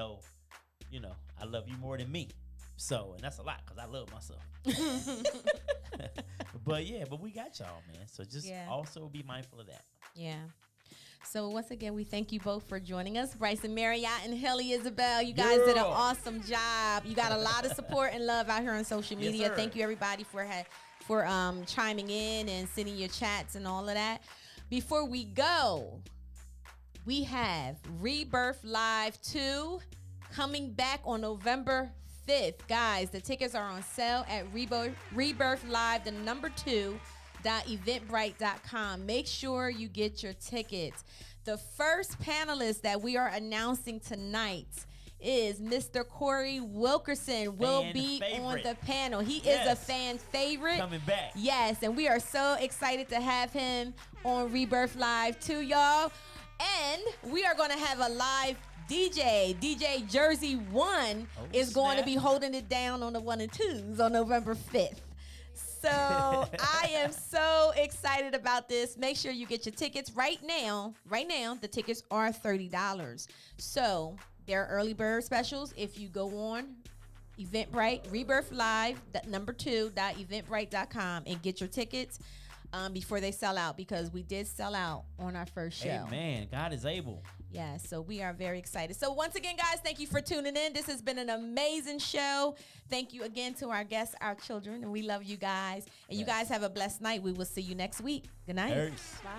know, I love you more than me. So, and that's a lot because I love myself. But we got y'all, man. So just also be mindful of that. Yeah. So once again, we thank you both for joining us. Bryson Marriott and Helly Isabel. You guys did an awesome job. You got a lot of support and love out here on social media. Yes, thank you everybody for chiming in and sending your chats and all of that. Before we go, we have Rebirth Live 2 coming back on November 5th. Guys, the tickets are on sale at Rebirth Live, the number 2.eventbrite.com. Make sure you get your tickets. The first panelist that we are announcing tonight is Mr. Corey Wilkerson. Will be on the panel. He is a fan favorite. Coming back. Yes, and we are so excited to have him on Rebirth Live too, y'all. And we are going to have a live DJ Jersey 1 is going to be holding it down on the 1 and 2s on November 5th. So I am so excited about this. Make sure you get your tickets right now. Right now, the tickets are $30. So there are early bird specials. If you go on Eventbrite, Rebirth Live, number 2.eventbrite.com and get your tickets before they sell out, because we did sell out on our first show. Amen. God is able. Yeah, so we are very excited. So once again, guys, thank you for tuning in. This has been an amazing show. Thank you again to our guests, our children, and we love you guys. And you guys have a blessed night. We will see you next week. Good night. Peace. Bye.